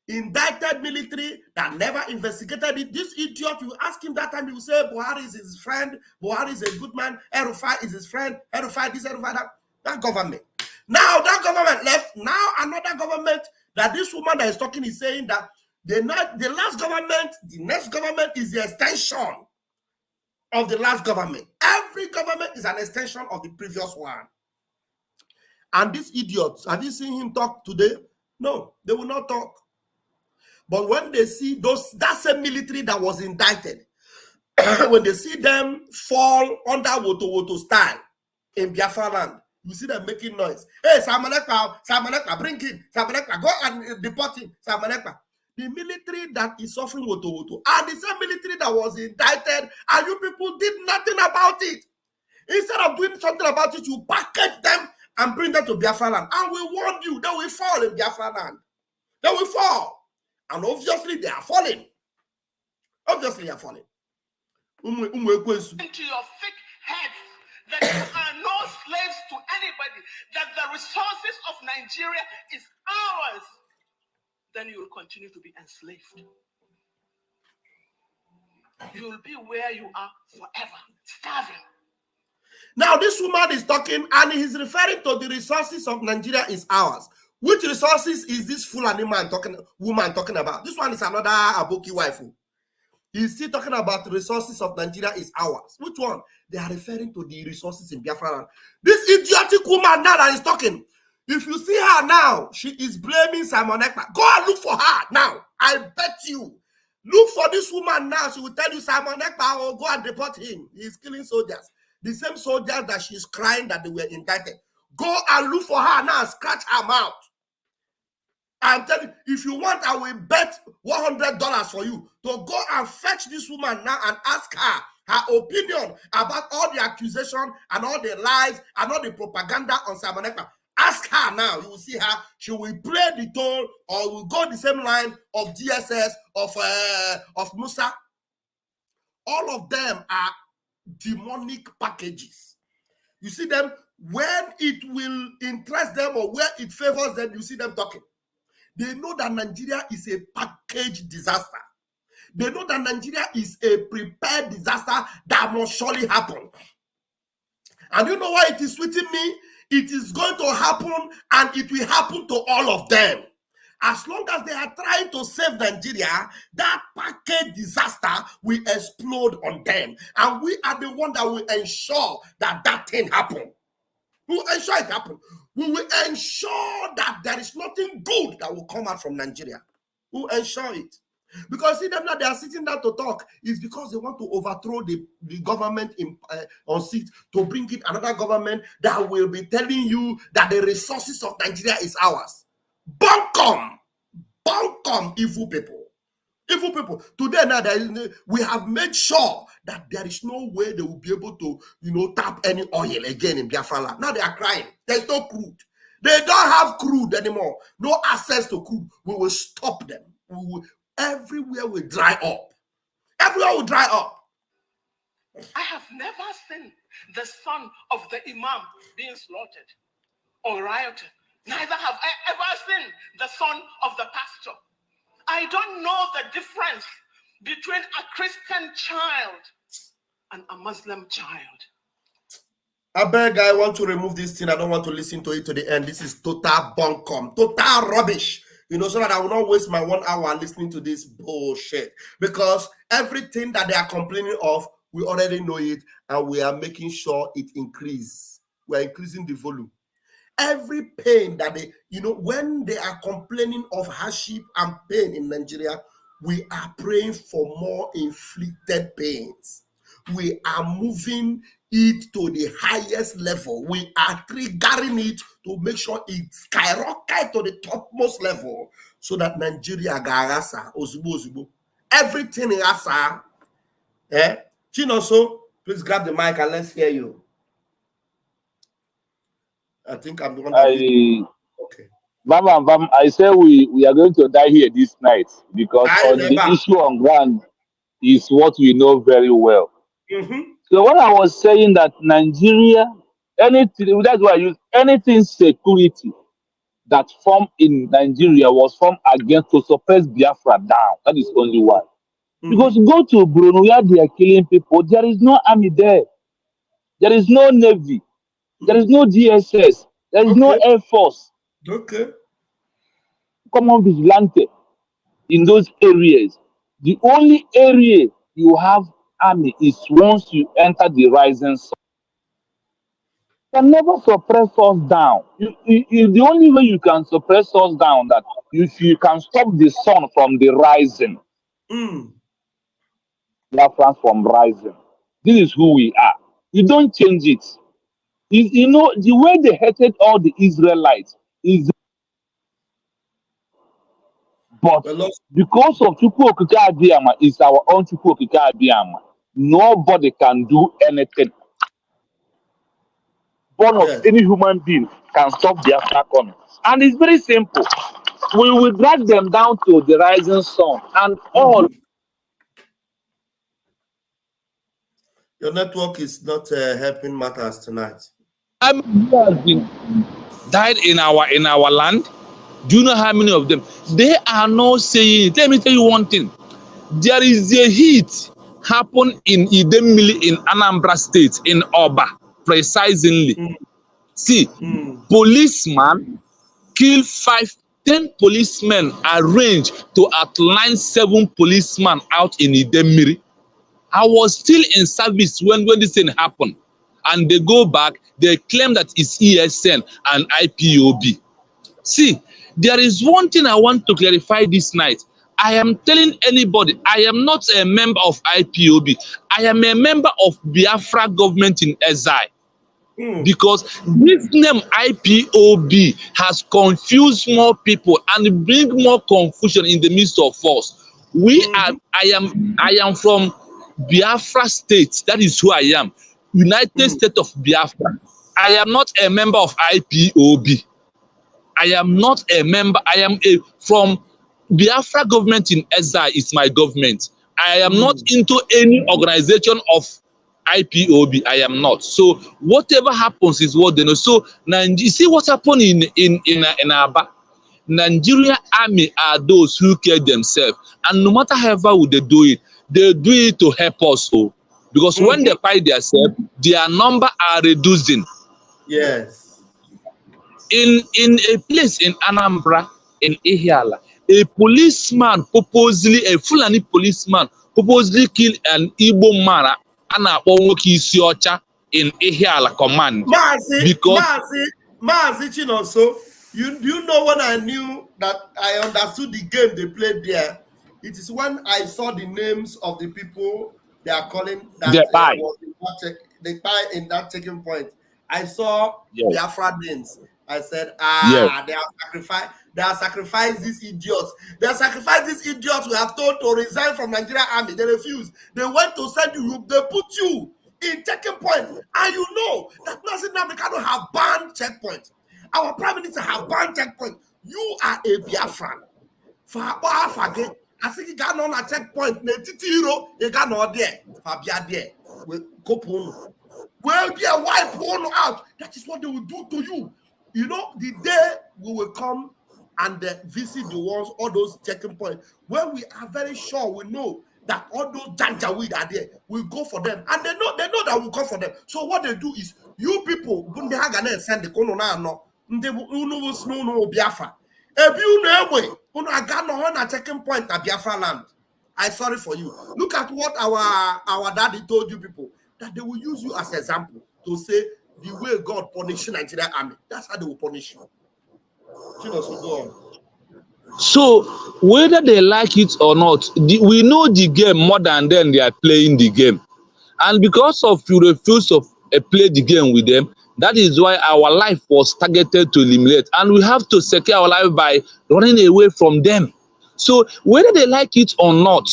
indicted military, that never investigated it. This idiot, you ask him that time, he will say Buhari is his friend, Buhari is a good man, El-Rufai is his friend, El-Rufai this, El-Rufai that. That government. Now that government left. Now another government that this woman that is talking is saying that the last government, the next government is the extension of the last government. Every government is an extension of the previous one. And these idiots, have you seen him talk today? No, they will not talk. But when they see that same military that was indicted, when they see them fall under Woto style in Biafra land, you see them making noise. Hey, Samanekpa, bring him. Samanekpa, go and deport him. Samanekpa. The military that is suffering Woto and the same military that was indicted, and you people did nothing about it. Instead of doing something about it, you package them and bring them to Biafra land. And we warned you, they will fall in Biafra land. They will fall. And obviously they are falling. Obviously they are falling. Into your thick head that you are no slaves to anybody, that the resources of Nigeria is ours, then you will continue to be enslaved. You will be where you are forever, starving. Now this woman is talking and he's referring to the resources of Nigeria is ours. Which resources is this Fulani woman talking about? This one is another Aboki wife. He's still talking about the resources of Nigeria is ours. Which one? They are referring to the resources in Biafra land. This idiotic woman now that is talking, if you see her now, she is blaming Simon Ekpa. Go and look for her now. I bet you. Look for this woman now. She will tell you Simon Ekpa will go and deport him. He's killing soldiers. The same soldiers that she's crying that they were indicted. Go and look for her now and scratch her mouth. I'm telling you, if you want, I will bet $100 for you to go and fetch this woman now and ask her her opinion about all the accusation and all the lies and all the propaganda on Simon Ekpa. Ask her now. You will see her. She will play the tone or will go the same line of DSS, of Musa. All of them are demonic packages. You see them when it will interest them or where it favors them, you see them talking. They know that Nigeria is a package disaster. They know that Nigeria is a prepared disaster that must surely happen. And you know why it is sweeting me? It is going to happen and it will happen to all of them. As long as they are trying to save Nigeria, that package disaster will explode on them. And we are the one that will ensure that that thing happens. We will ensure it happens. We will ensure that there is nothing good that will come out from Nigeria. We will ensure it. Because see them now, they are sitting down to talk. It's because they want to overthrow the government on seat to bring in another government that will be telling you that the resources of Nigeria is ours. Bunkum, evil people. Evil people. Today now, we have made sure that there is no way they will be able to, tap any oil again in Biafra land. Now they are crying. There's no crude. They don't have crude anymore. No access to crude. We will stop them. Everywhere will dry up. Everywhere will dry up. I have never seen the son of the imam being slaughtered or rioted. Neither have I ever seen the son of the pastor. I don't know the difference between a Christian child and a Muslim child. I beg, I want to remove this thing. I don't want to listen to it to the end. This is total bunkum, total rubbish. So that I will not waste my 1 hour listening to this bullshit. Because everything that they are complaining of, we already know it, and we are making sure it increases. We are increasing the volume. every pain that they, when they are complaining of hardship and pain in Nigeria, we are praying for more inflicted pains. We are moving it to the highest level. We are triggering it to make sure it skyrockets to the topmost level so that Nigeria garasa ozubo. Everything in Asa. Chinoso, please grab the mic and let's hear you. I think I'm the one that okay. Mama, I say we are going to die here this night because on the issue on ground is what we know very well. So when I was saying that Nigeria, anything, that's why I use anything security that formed in Nigeria was formed against to suppress Biafra down. That is only why. Because go to Bruno where they are killing people, there is no army there. There is no navy. There is no DSS. There is no Air Force. Common vigilante in those areas. The only area you have army is once you enter the rising sun. You can never suppress us down. The only way you can suppress us down that if you can stop the sun from the rising. Biafra from rising. This is who we are. You don't change it. The way they hated all the Israelites is, but because of Chukwu Okike Abiyama is our own Chukwu Okike Abiyama, nobody can do anything. Born of any human being can stop the Biafra coming. And it's very simple. We will drag them down to the rising sun and all. Your network is not helping matters tonight. Has been died in our land. Do you know how many of them? They are not saying it. Let me tell you one thing. There is a heat happen in Idemili in Anambra State, in Oba, precisely. See, policeman kill 10 policemen arranged to outline 7 policemen out in Idemili. I was still in service when this thing happened. And they go back, they claim that it's ESN and IPOB. See, there is one thing I want to clarify this night. I am telling anybody, I am not a member of IPOB. I am a member of Biafra government in exile. Because this name IPOB has confused more people and bring more confusion in the midst of us. I am from Biafra State. That is who I am. United States of Biafra. I am not a member of IPOB. I am not a member. I am from Biafra government in exile. Is my government. I am not into any organization of IPOB. I am not. So whatever happens is what they know. So you see what happened in Aba. Nigerian army are those who kill themselves, and no matter however would they do it to help us. So because when they fight themselves, their number are reducing. Yes. In a place in Anambra, in Ihiala, a Fulani policeman purposely killed an Igbo man in Ihiala command. Mazi Chinoso, you know when I knew that I understood the game they played there? It is when I saw the names of the people they are calling that they buy in that taking point. I saw Biafra names. I said, they are sacrificed these idiots. They are sacrificed these idiots we have told to resign from Nigerian army. They refused. They went to send you, they put you in taking point. And you know that President Americano have banned checkpoint. Our Prime Minister have banned checkpoint. You are a Biafran. I think he got on a checkpoint. He got on there. Fabia there. Well, they are wipe out. That is what they will do to you. You know, the day we will come and visit the ones, all those checking points, where we are very sure, we know that all those janjaweed are there, we'll go for them. And they know that we'll come for them. So what they do is, you people, send the Biafra. If you know, checking point at Biafra land. I'm sorry for you. Look at what our daddy told you people, that they will use you as an example to say the way God punished Nigerian army. That's how they will punish you. Chinos will go on. So whether they like it or not, we know the game more than them. They are playing the game, and because of you refuse to play the game with them, that is why our life was targeted to eliminate, and we have to secure our life by running away from them. So whether they like it or not,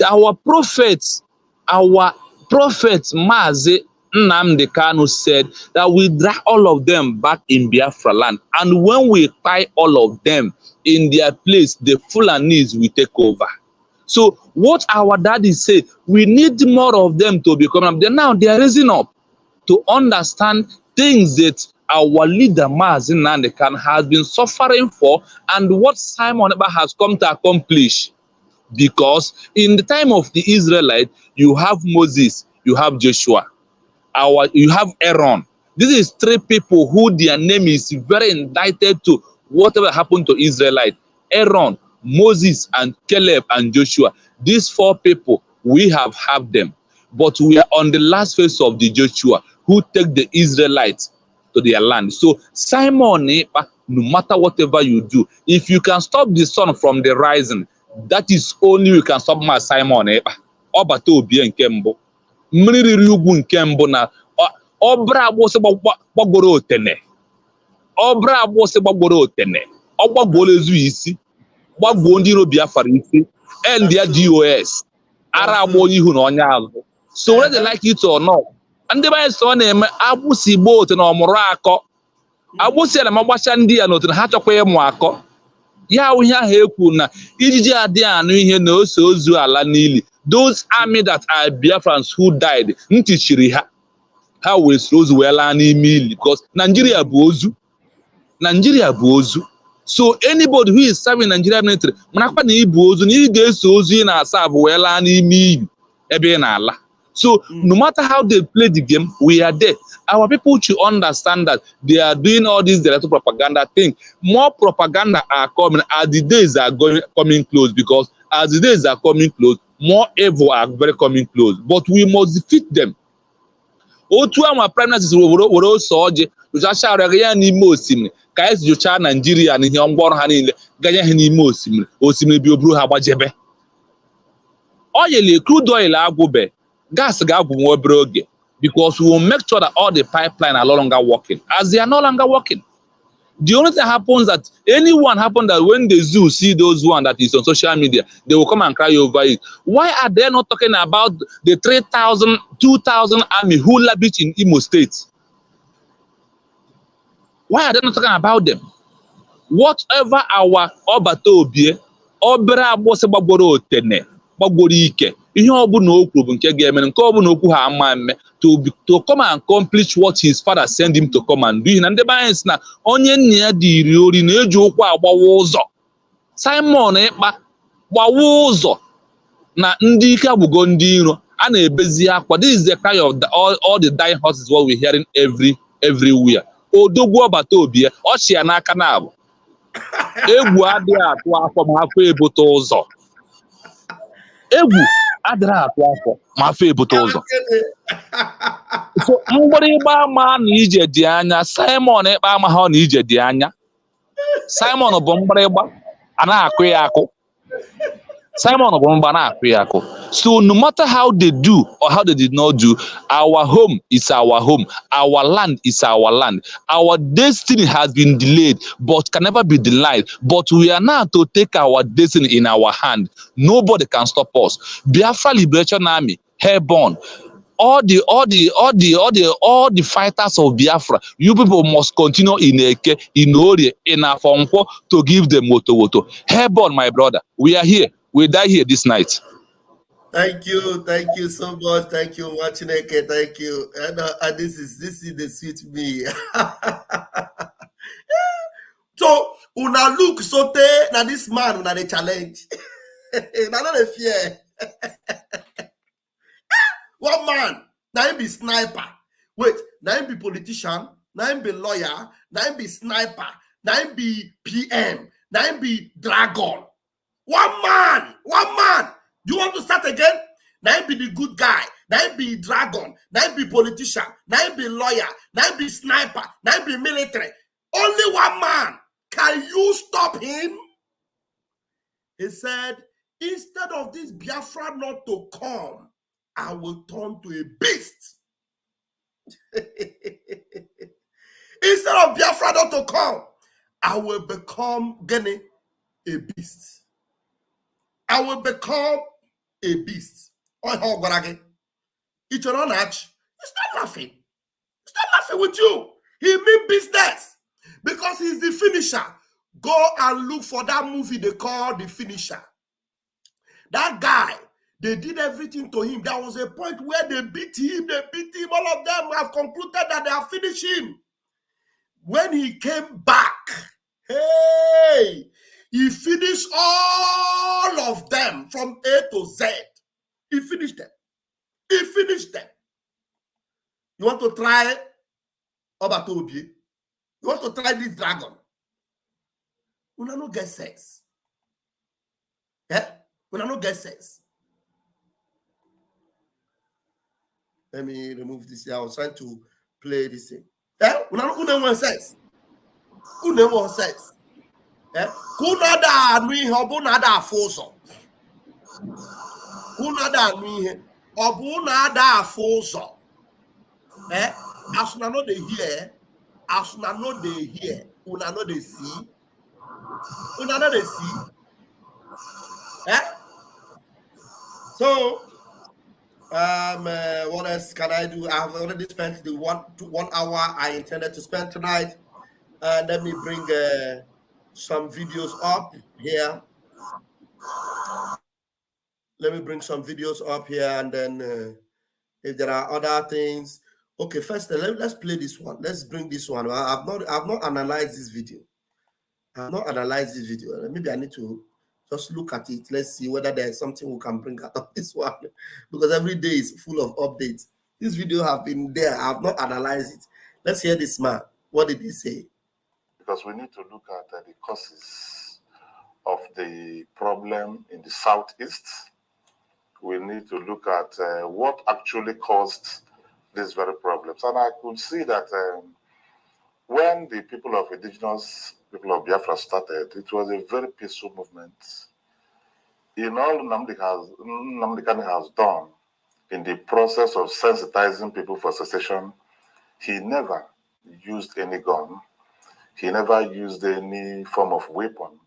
our prophets Mazi Nnamdi Kanu said that we drag all of them back in Biafra land, and when we tie all of them in their place, the Fulanis will take over. So what our daddy said, we need more of them to become up. Now they are raising up to understand things that our leader Mazi Nnamdi Kanu has been suffering for, and what Simon Ekpa has come to accomplish. Because in the time of the Israelites, you have Moses, you have Joshua, you have Aaron. This is three people who their name is very indicted to whatever happened to Israelite. Aaron, Moses, and Caleb and Joshua. These four people, we have them. But we are on the last phase of the Joshua, who take the Israelites to their land. So Simon Ekpa, no matter whatever you do, if you can stop the sun from the rising, that is only you can stop my Simon Ekpa. Obata obi nke mbụ. Mmiri riri ugwu nke mbụ na obra agbose gbagboro otene. Obra agbose gbagboro otene. Ọgbagbola ezu isi. Gbagbo ndị iro Biafra isi. And their GOS. Ara agbo ihu na onye azụ. So whether they like it or not, and the by so na-eme agbụsi gbo ote na ọmụrụ akọ. Agbụsi na magbacha ndị ya n'otu na ha chọkwa ịmụ akọ. Ya ahụ ihe ahụ ekwu na ijiji adịghị anụ ihe na ose ozu ala n'ili. Those army that are Biafrans who died, ntị chiri ha. Ha wee soro ozu wee laa n'ime ili, because Nigeria bụ ozu. Nigeria bụ ozu. So anybody who is serving Nigerian military, marakwa na ibu ozu, na ị ga-eso ozu ị na-asa bụ wee laa n'ime ili ebe ị na-ala. So no matter how they play the game, we are there. Our people should understand that they are doing all this direct propaganda thing. More propaganda are coming as the days are coming close, because as the days are coming close, more evil are very coming close. But we must defeat them. Otu our prime minister were also Joshua ya n'ime osimiri ka esi jocha Nigeria na ihe ngwa ọrụ ha niile ganye ha n'ime osimiri bi oburu ha gbajebe. Oil crude oil agwụbe, gas ga-agwụ nwa obere oge, because we will make sure that all the pipeline are no longer working. As they are no longer working, the only thing happens that that when the zoo see those one that is on social media, they will come and cry over it. Why are they not talking about the 3,000, 2,000 army who lavish in Imo State? Why are they not talking about them? Whatever our Obata obere agbose gbagboro otene, gbagboro ike, ihe ọbụna okwu bụ nke ga-eme, nke ọbụna okwu ha ama mme, to come and accomplish what his father sent him to come and do. Na ndị be na onye nna ya dị iri ori na-eji ụkwụ agbawa ụzọ. Simon Ekpa gbawa ụzọ na ndị ike agwụgo ndị iro, a na-ebezi akwa. This is the cry of all the dying horses what we're hearing everywhere. Odogwu Obata Obie, ọchị ya n'aka na abụ. Egwu adịghị atụ afọ ma afọ ebute ụzọ. Egwu adịghị atụ afọ ma afọ ebute ụzọ. So mgbịrịgba ama na ije dị anya, Simon Ekpa amaghị na ije dị anya. Simon bụ mgbịrịgba, a na-akụ ya akụ. Simon bụ mgba na-akụ ya akụ. So no matter how they do or how they did not do, our home is our home. Our land is our land. Our destiny has been delayed, but can never be denied. But we are now to take our destiny in our hand. Nobody can stop us. Biafra Liberation Army, airborne. All the fighters of Biafra, you people must continue in Eke, in Ori, in Afonko to give them woto. Airborne, my brother. We are here. We die here this night. Thank you so much. Thank you, Machineke. Thank you. And this is the sweet me. So, una look sote na this man una the challenge. Na not a fear. One man, na him be sniper. Wait, na him be politician, na him be lawyer, na him be sniper, na him be PM, na him be dragon. One man. Do you want to start again? Now be the good guy. Now be dragon. Now be politician. Now be lawyer. Now be sniper. Now be military. Only one man. Can you stop him? He said, instead of this Biafra not to come, I will turn to a beast. Instead of Biafra not to come, I will become a beast. I will become a beast. It's your He's not laughing. He's not laughing with you. He mean business. Because he's the finisher. Go and look for that movie they call The Finisher. That guy, they did everything to him. There was a point where they beat him. All of them have concluded that they have finished him. When he came back, hey, he finished all of them from A to Z. He finished them. He finished them. You want to try Obatobi? You want to try this dragon? We don't get sex. Yeah? We don't get sex. Let me remove this here. I was trying to play this thing. Yeah? We don't want sex. Who don't want sex? Yeah? Who not that me? Who not that foso? Who not that me? Who not that foso? Eh? As we know they hear, as we know they hear, we know they see. We know they see. Eh? So, what else can I do? I've already spent the 1 hour I intended to spend tonight. Let me bring some videos up here. Let me bring some videos up here, and then if there are other things. Okay, first let's play this one. Let's bring this one. I've not analyzed this video. I've not analyzed this video. Maybe I need to just look at it. Let's see whether there's something we can bring out of this one, because every day is full of updates. This video have been there. I've not analyzed it. Let's hear this man. What did he say? Because we need to look at the causes of the problem in the southeast. We need to look at what actually caused these very problems. And I could see that when the people of indigenous people of Biafra started, it was a very peaceful movement. In all Nnamdi Kanu has done in the process of sensitizing people for secession, he never used any gun. He never used any form of weapon.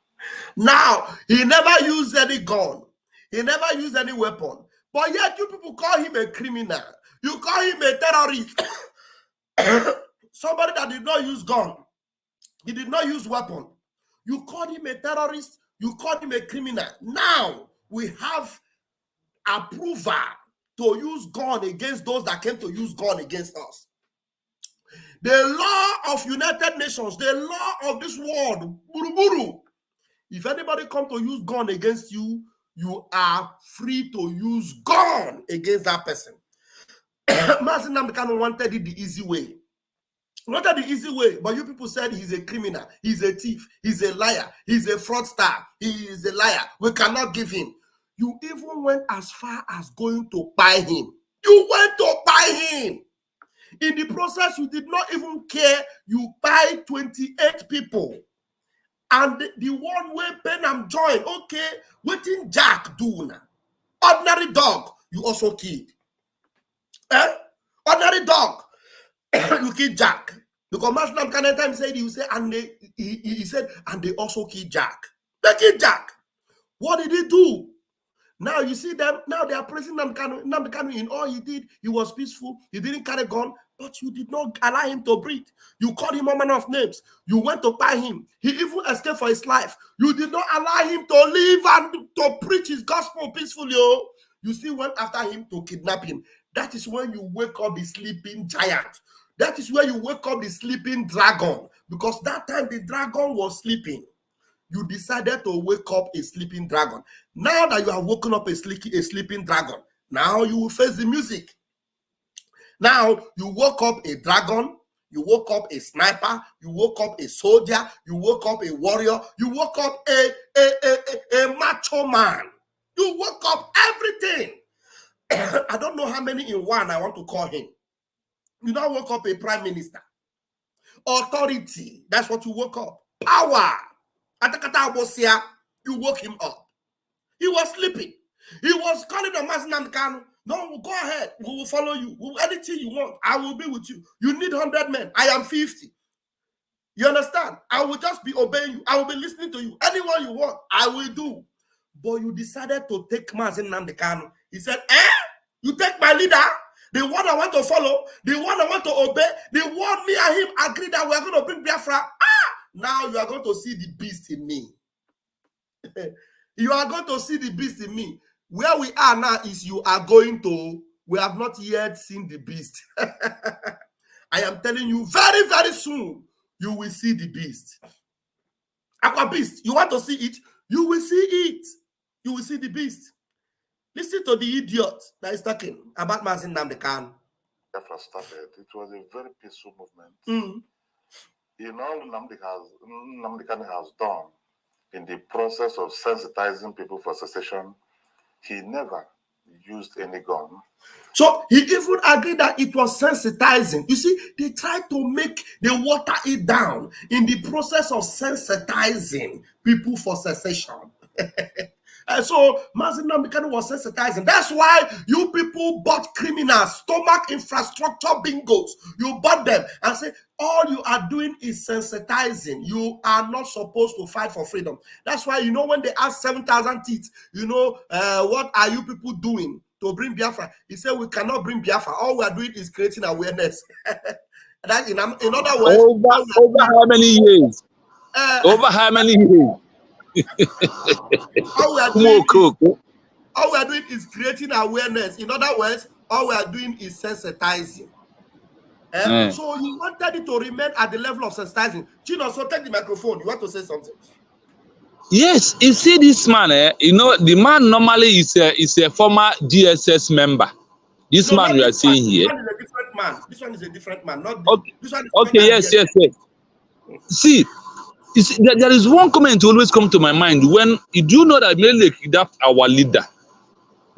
Now, he never used any gun. He never used any weapon. But yet you people call him a criminal. You call him a terrorist. Somebody that did not use gun. He did not use weapon. You called him a terrorist. You called him a criminal. Now, we have approval to use gun against those that came to use gun against us. The law of United Nations, the law of this world, buru. If anybody come to use gun against you, you are free to use gun against that person. Mazi Nnamdi Kanu wanted it the easy way. Wanted the easy way, but you people said he's a criminal, he's a thief, he's a liar, he's a fraudster, he is a liar. We cannot give him. You even went as far as going to buy him. You went to buy him. In the process, you did not even care. You buy 28 people. And the one way Benham joined, okay, waiting Jack do now. Ordinary dog, you also killed. Ordinary dog, you killed Jack. Because Mazi Nnamdi Kanu time said, he said, and they also killed Jack. They killed Jack. What did he do? Now you see them, now they are praising Nnamdi Kanu in all he did. He was peaceful. He didn't carry a gun, but you did not allow him to breathe. You called him all manner of names. You went to buy him. He even escaped for his life. You did not allow him to live and to preach his gospel peacefully. Oh. You still went after him to kidnap him. That is when you wake up the sleeping giant. That is where you wake up the sleeping dragon. Because that time the dragon was sleeping. You decided to wake up a sleeping dragon. Now that you have woken up a sleeping dragon, now you will face the music. Now you woke up a dragon, you woke up a sniper, you woke up a soldier, you woke up a warrior, you woke up a macho man. You woke up everything. I don't know how many in one I want to call him. You now woke up a prime minister. Authority, that's what you woke up. Power. You woke him up. He was sleeping. He was calling the Mazinam Kanu. No, go ahead. We will follow you. Anything you want, I will be with you. You need 100 men. I am 50. You understand? I will just be obeying you. I will be listening to you. Anyone you want, I will do. But you decided to take Mazinam Kanu. He said, you take my leader, the one I want to follow, the one I want to obey, the one me and him agree that we are going to bring Biafra. Now you are going to see the beast in me. You are going to see the beast in me. Where we are now is you are going to, we have not yet seen the beast. I am telling you, very, very soon, you will see the beast. Aqua beast, you want to see it? You will see it. You will see the beast. Listen to the idiot that is talking about Mazin Namdekan. Biafra started, it was a very peaceful movement. In all Namdekan has done in the process of sensitizing people for secession, he never used any gun. So he even agreed that it was sensitizing. You see, they tried to water it down in the process of sensitizing people for secession. And so Mazin Namdekan was sensitizing. That's why you people bought criminals, stomach infrastructure bingos. You bought them and say, all you are doing is sensitizing. You are not supposed to fight for freedom. That's why, when they ask 7,000 teeth, what are you people doing to bring Biafra? He said, we cannot bring Biafra. All we are doing is creating awareness. That in other words, over how many years? Over how many years? All we are doing is creating awareness. In other words, all we are doing is sensitizing. So you wanted it to remain at the level of sensitizing. Chino, so take the microphone. You want to say something? Yes, you see this man, the man normally is a former DSS member. This man you are seeing here. This one is a different man. This one is a different man. Not this one is okay, yes. See, there is one comment always come to my mind when you do know that Mele kidnapped our leader.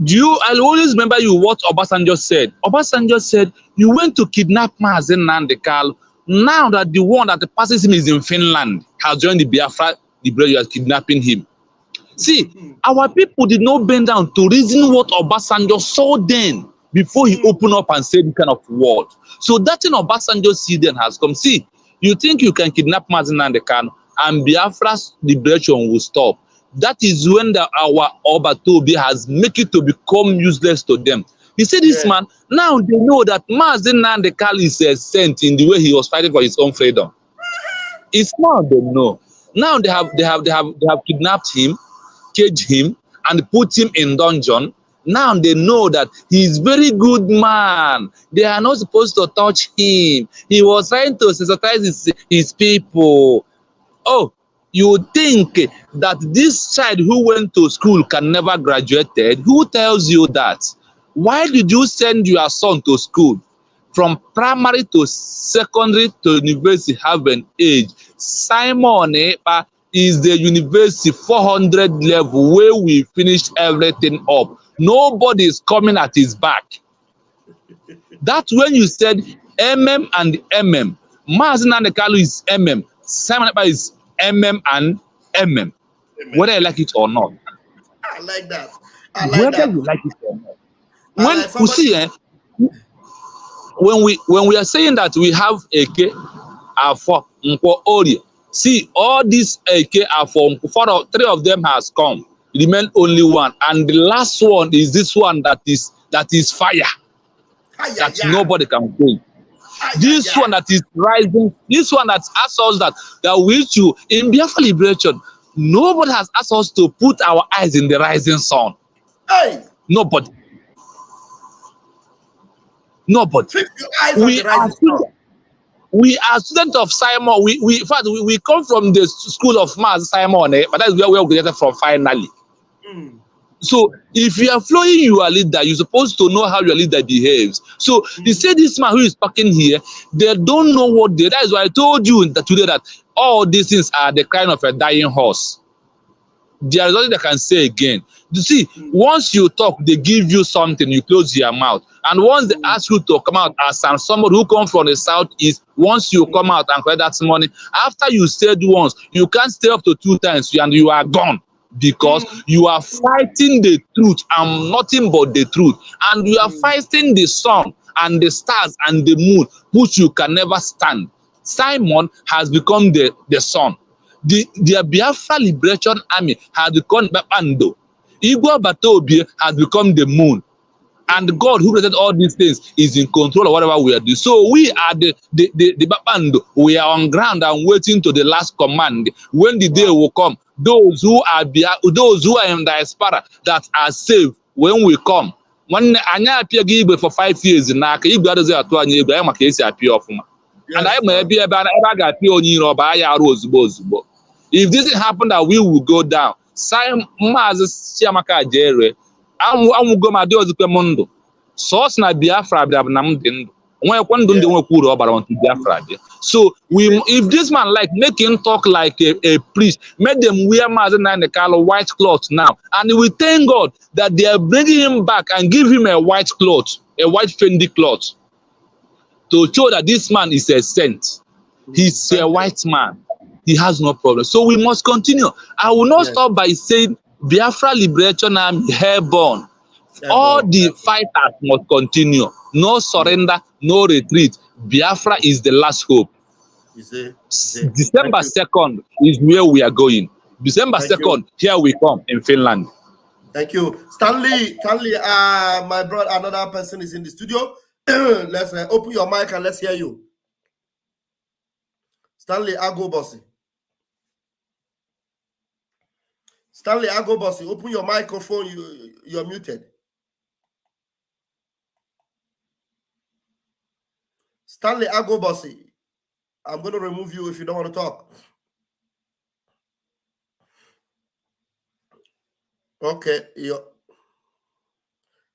I always remember what Obasanjo said. Obasanjo said, you went to kidnap Mazen Nandekal. Now that the one that passes him is in Finland, has joined the Biafra, the brother you are kidnapping him. See, our people did not bend down to reason what Obasanjo saw then before he opened up and said the kind of word. So that thing Obasanjo see then has come. See, you think you can kidnap Mazen Nandekal and Biafra's liberation will stop. That is when our Obatobi has make it to become useless to them. You see this man, now they know that Mazen Nandekal is a saint in the way he was fighting for his own freedom. It's now they know. Now they have kidnapped him, caged him, and put him in dungeon. Now they know that he's very good man. They are not supposed to touch him. He was trying to sensitize his people. Oh, you think that this child who went to school can never graduate? Who tells you that? Why did you send your son to school? From primary to secondary to university have an age. Simon Epa is the university 400 level where we finish everything up. Nobody is coming at his back. That's when you said MM and MM. Mazen Nandekal is MM. Simon Epa is MM and MM. Whether you like it or not. I like that. Whether you like it or not. When you see, when we are saying that we have AK for Mpo Ori, see all these AK are for 3 of them has come. Remain only one, and the last one is this one that is fire. That nobody can play. This one that is rising, this one that asks us that we should, in Biafra liberation, nobody has asked us to put our eyes in the rising sun. Hey. Nobody. We are students of Simon. In fact, we come from the school of Mars Simon, but that's where we graduated from finally. So if you are following your leader, you're supposed to know how your leader behaves. So you say this man who is talking here, they don't know what they. That is why I told you that today that all these things are the kind of a dying horse. there is nothing they can say again. You see, once you talk, they give you something, you close your mouth. And once they ask you to come out as somebody who comes from the southeast, once you come out and collect that money, after you said once, you can't stay up to 2 times and you are gone. Because you are fighting the truth and nothing but the truth. And you are fighting the sun and the stars and the moon, which you can never stand. Simon has become the sun. The Biafra Liberation Army has become Bapando. Igwe Batobi has become the moon. And God who created all these things is in control of whatever we are doing. So we are the Bapando. We are on ground and waiting to the last command. When the day will come, those who are in diaspora that are saved, when we come. When Anya appear for 5 years in Naka, if God is at 2 years, I am a case appear of me. And I may be about if this happen, that we will go down. Simon Siamaka Jerry. I'm go my deals with Mondo. Source na Biafra Nam Dindo. When one don't want to about on Biafra. So if this man like make him talk like a priest, make them wear Mazen and the color white cloth now. And we thank God that they are bringing him back and give him a white cloth, a white Fendi cloth, to show that this man is a saint. He's a white man. He has no problem. So we must continue. I will not stop by saying Biafra Liberation Army airborne. All the fighters must continue. No surrender, no retreat. Biafra is the last hope. December 2nd is where we are going. December 2nd, here we come in Finland. Thank you. Stanley, my brother, another person is in the studio. Let's open your mic and let's hear you. Stanley Agobossi. Stanley Agobossi, open your microphone. You're muted. Stanley Agobossi, I'm going to remove you if you don't want to talk. Okay.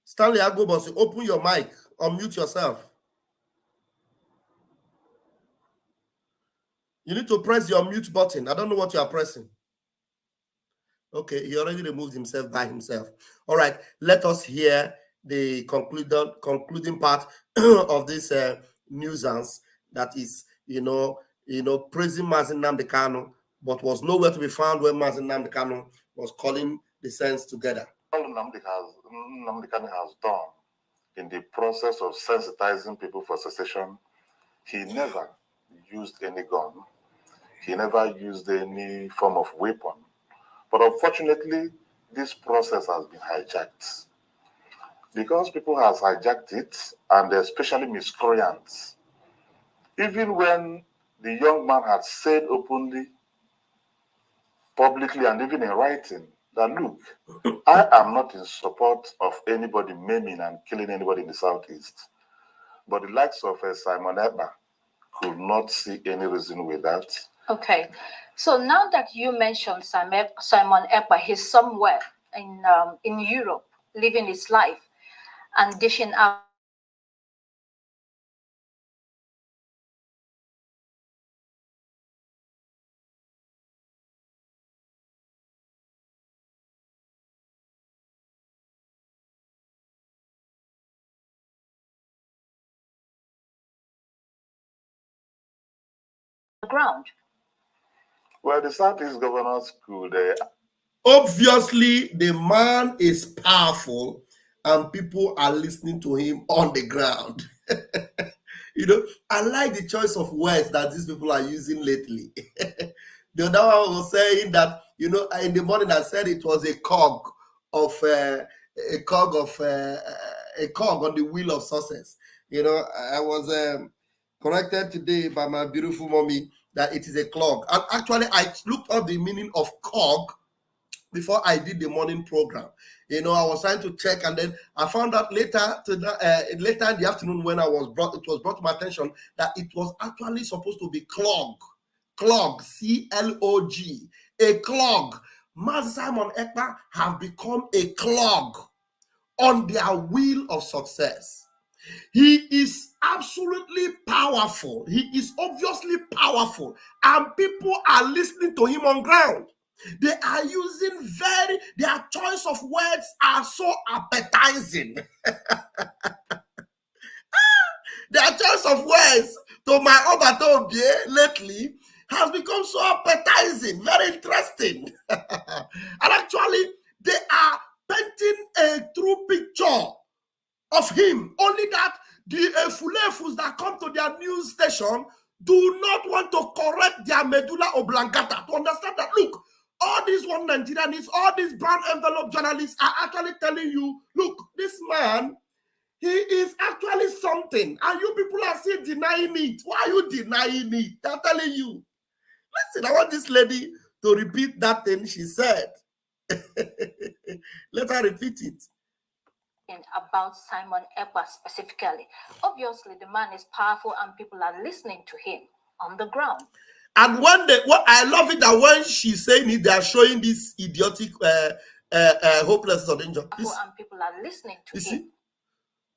Stanley Agobossi, open your mic. Unmute yourself. You need to press your mute button. I don't know what you are pressing. Okay, he already removed himself by himself. All right, let us hear the concluding part of this nuisance that is, praising Mazi Nnamdi Kanu, but was nowhere to be found when Mazi Nnamdi Kanu was calling the saints together. All Nnamdi Kanu has done in the process of sensitizing people for secession, he never used any gun. He never used any form of weapon. But unfortunately, this process has been hijacked. Because people have hijacked it, and especially miscreants, even when the young man had said openly, publicly, and even in writing, that look, I am not in support of anybody maiming and killing anybody in the Southeast. But the likes of Simon Ekpa could not see any reason with that. Okay, so now that you mentioned Simon Ekpa, he's somewhere in Europe, living his life and dishing out the ground. Well, the Southeast governors could... Obviously, the man is powerful and people are listening to him on the ground. I like the choice of words that these people are using lately. The other one was saying that, in the morning I said it was a cog on the wheel of success. I was corrected today by my beautiful mommy that it is a clog. And actually, I looked up the meaning of cog before I did the morning program. I was trying to check, and then I found out later in the afternoon when it was brought to my attention that it was actually supposed to be clog, C-L-O-G, a clog. Mazi Simon Ekpa have become a clog on their wheel of success. He is absolutely powerful. He is obviously powerful, and people are listening to him on ground. They are using their choice of words are so appetizing. Their choice of words to my Obatobie lately has become so appetizing, very interesting. And actually, they are painting a true picture of him. Only that the Fulefus that come to their news station do not want to correct their medulla oblongata to understand that, look, all these one Nigerians, all these brown envelope journalists are actually telling you, look, this man, he is actually something, and you people are still denying it. Why are you denying it? They're telling you. Listen, I want this lady to repeat that thing she said. Let her repeat it. About Simon Ekpa specifically. Obviously, the man is powerful and people are listening to him on the ground. And I love it that when she's saying it, they are showing this idiotic hopeless or danger. And people are listening to him. See?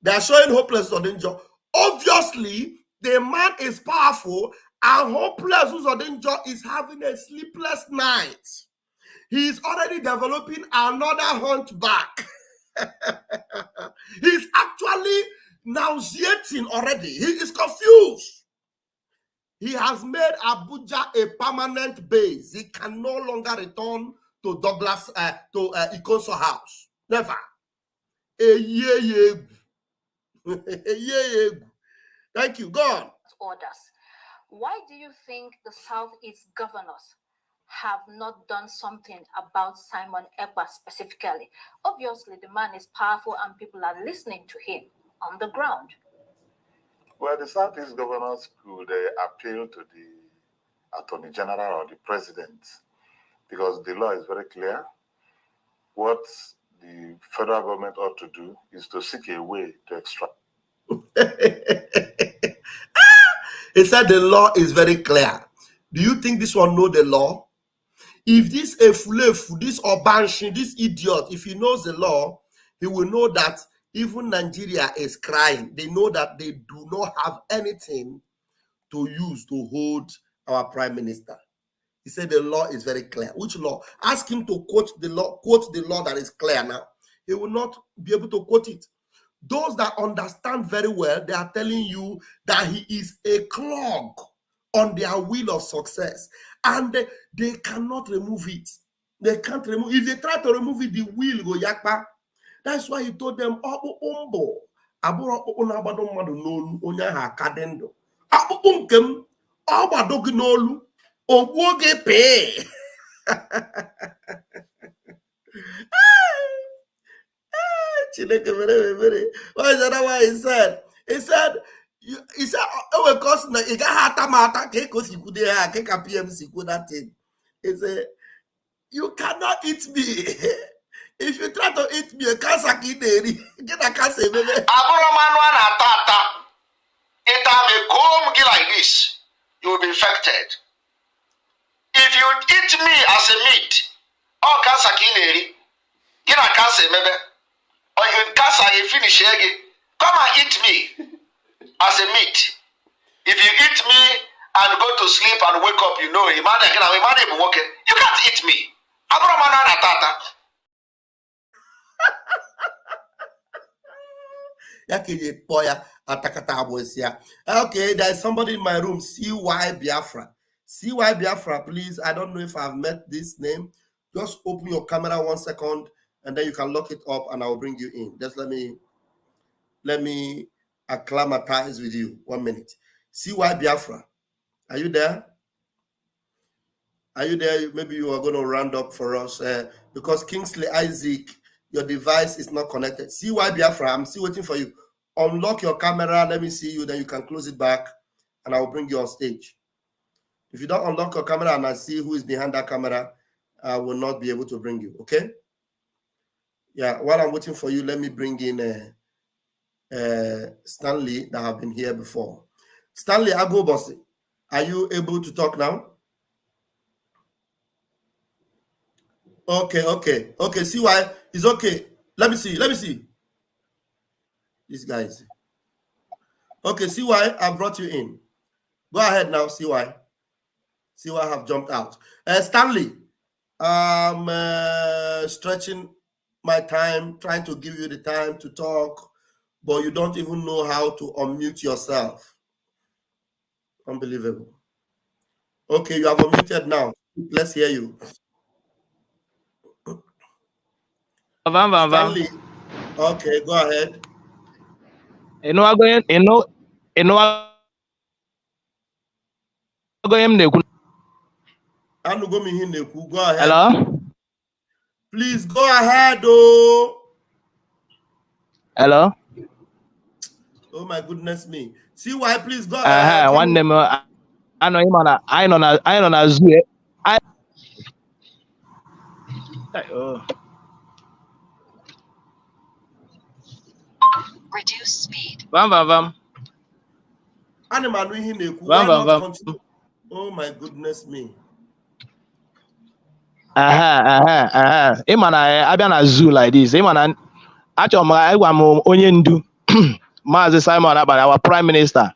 They are showing hopeless or danger. Obviously, the man is powerful and hopeless or danger is having a sleepless night. He is already developing another hunchback. He's actually nauseating already. He is confused. He has made Abuja a permanent base. He can no longer return to Douglas, to Ikoso house. Never. Thank you. Go on. Orders. Why do you think the Southeast governors have not done something about Simon Ekpa specifically? Obviously, the man is powerful and people are listening to him on the ground. Well, the Southeast governors could appeal to the Attorney General or the President, because the law is very clear. What the federal government ought to do is to seek a way to extract. He said the law is very clear. Do you think this one know the law? If this Efulefu, this Obanshin, this idiot, if he knows the law, he will know that even Nigeria is crying. They know that they do not have anything to use to hold our prime minister. He said the law is very clear. Which law? Ask him to quote the law that is clear now. He will not be able to quote it. Those that understand very well, they are telling you that he is a clog on their wheel of success. And they cannot remove it. They can't remove it. If they try to remove it, the wheel go yakpa. That's why he told them, Ombo, Aburo Onabado Madon, Onya Kadendo. Abunkem, Abadoginolu, Owoge pay. What is that? Why he said? He said, oh, because you got hatamata cake because you could cake a PMC could that thing. He said, you cannot eat me. If you try to eat me, a cancer kidney, get a cancer. Aboromanwana tata. It may come like this, you will be infected. If you eat me as a meat, or cancer kidney, get a cancer, maybe. Or you cancer, you finish again. Come and eat me as a meat. If you eat me and go to sleep and wake up, you know, you can't eat me. Aboromanwana tata. Okay, there's somebody in my room, CY Biafra. CY Biafra, please. I don't know if I've met this name. Just open your camera 1 second and then you can lock it up and I'll bring you in. Just let me acclimatize with you 1 minute. CY Biafra, are you there? Are you there? Maybe you are going to round up for us because Kingsley Isaac, your device is not connected. CY Biafra, I'm still waiting for you. Unlock your camera. Let me see you. Then you can close it back and I will bring you on stage. If you don't unlock your camera and I see who is behind that camera, I will not be able to bring you. Okay? Yeah, while I'm waiting for you, let me bring in Stanley that have been here before. Stanley Agobose, are you able to talk now? Okay. See why? It's okay. Let me see. This guy is. Okay, see why I brought you in. Go ahead now, see why. See why I have jumped out. Stanley, I'm stretching my time, trying to give you the time to talk, but you don't even know how to unmute yourself. Unbelievable. Okay, you have unmuted now. Let's hear you. Stanley. Okay, go ahead. Go ahead. Hello? Please go ahead, oh. Hello? Oh my goodness me. See why? Please go ahead. One name. I know him on a zoo. Reduce speed. Vam. Oh my goodness me. Imana abia na zoo like this. Imana achọrọ m onye ndu Maazị Simon Akpan, our prime minister,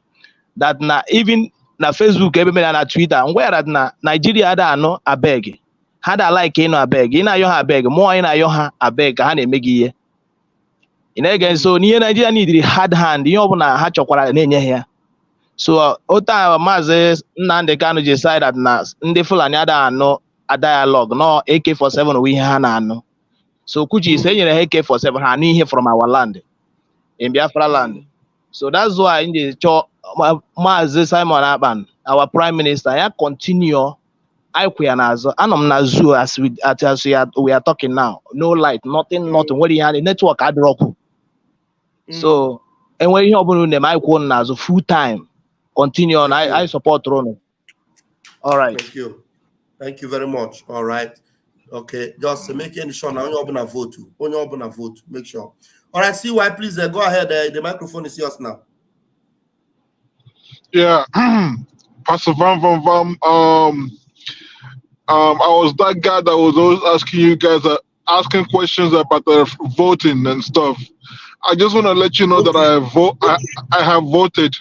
that na even na Facebook ebe na Twitter ngwa that na Nigeria ada anọ abeg. Ha da like ịnọ abeg. Ị na-ayọ ha abeg. Mụọ ị na-ayọ ha abeg ka ha na-eme gị ihe. Ị na-ege nso n'ihe Nigeria need hard hand. Ihe ọbụla ha chọkwara na-enye ha. So ota Maazị Nnamdi Kanu decide that na ndị Fulani ada anọ a dialogue no AK-47 we ha na anọ. So Kuchi is saying AK-47 ha ihe from our land in Biafra land. So that's why in the Maazị Simon Akpan, our prime minister, ya continue anom na zoo as we are talking now. No light, nothing. What you have the network adrop. So and when you open them, I na full time. Continue on. I support Rono. All right. Thank you. Thank you very much. All right. Okay. Just making sure now you open a vote. When you open a vote, make sure. All right. CY, please go ahead. The microphone is yours now. Yeah. Pastor Vam. I was that guy that was always asking you guys, asking questions about the voting and stuff. I just want to let you know that I have voted.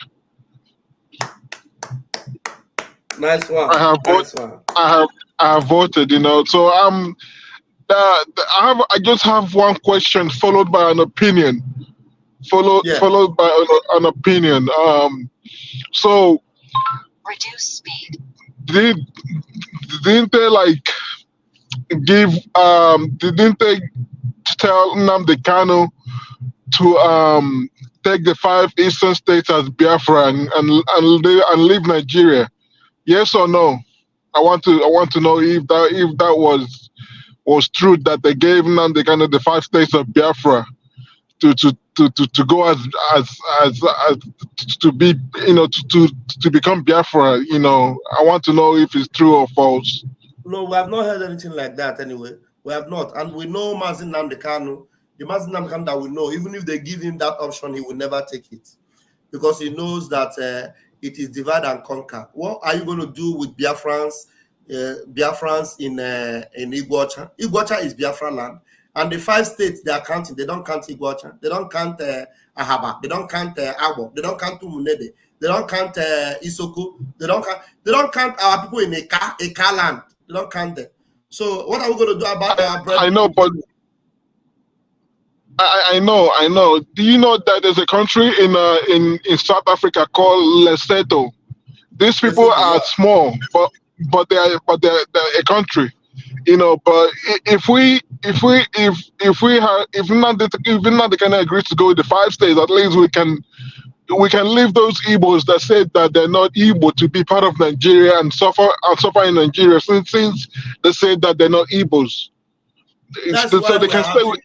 Nice one. I have voted. You know, so I just have one question followed by an opinion. Followed by an opinion. So reduce speed. Didn't they like give didn't they tell Nnamdi Kanu to take the 5 eastern states as Biafra and leave Nigeria? Yes or no? I want to know if that was true, that they gave Nnamdi Kanu the 5 states of Biafra to go as to be, you know, to become Biafra. You know, I want to know if it's true or false. No, we have not heard anything like that anyway. We have not. And we know Maazị Nnamdi Kanu, the Maazị Nnamdi Kanu that we know, even if they give him that option, he will never take it. Because he knows that it is divide and conquer. What are you going to do with Biafrans in Iguacha? Iguacha is Biafra land. And the 5 states they are counting, they don't count Iguacha, they don't count Ahaba, they don't count Agbo, they don't count Umunede, they don't count Isoko, they don't count our people in Eka land. They don't count them. So what are we going to do about our brother? I know, but I know. Do you know that there's a country in South Africa called Lesotho? These people are small, but they're a country, you know. But if Nnamdi Kanu agrees to go with the 5 states, at least we can leave those Igbos that said that they're not Igbo to be part of Nigeria and suffer in Nigeria since they said that they're not Igbos. So they can stay with.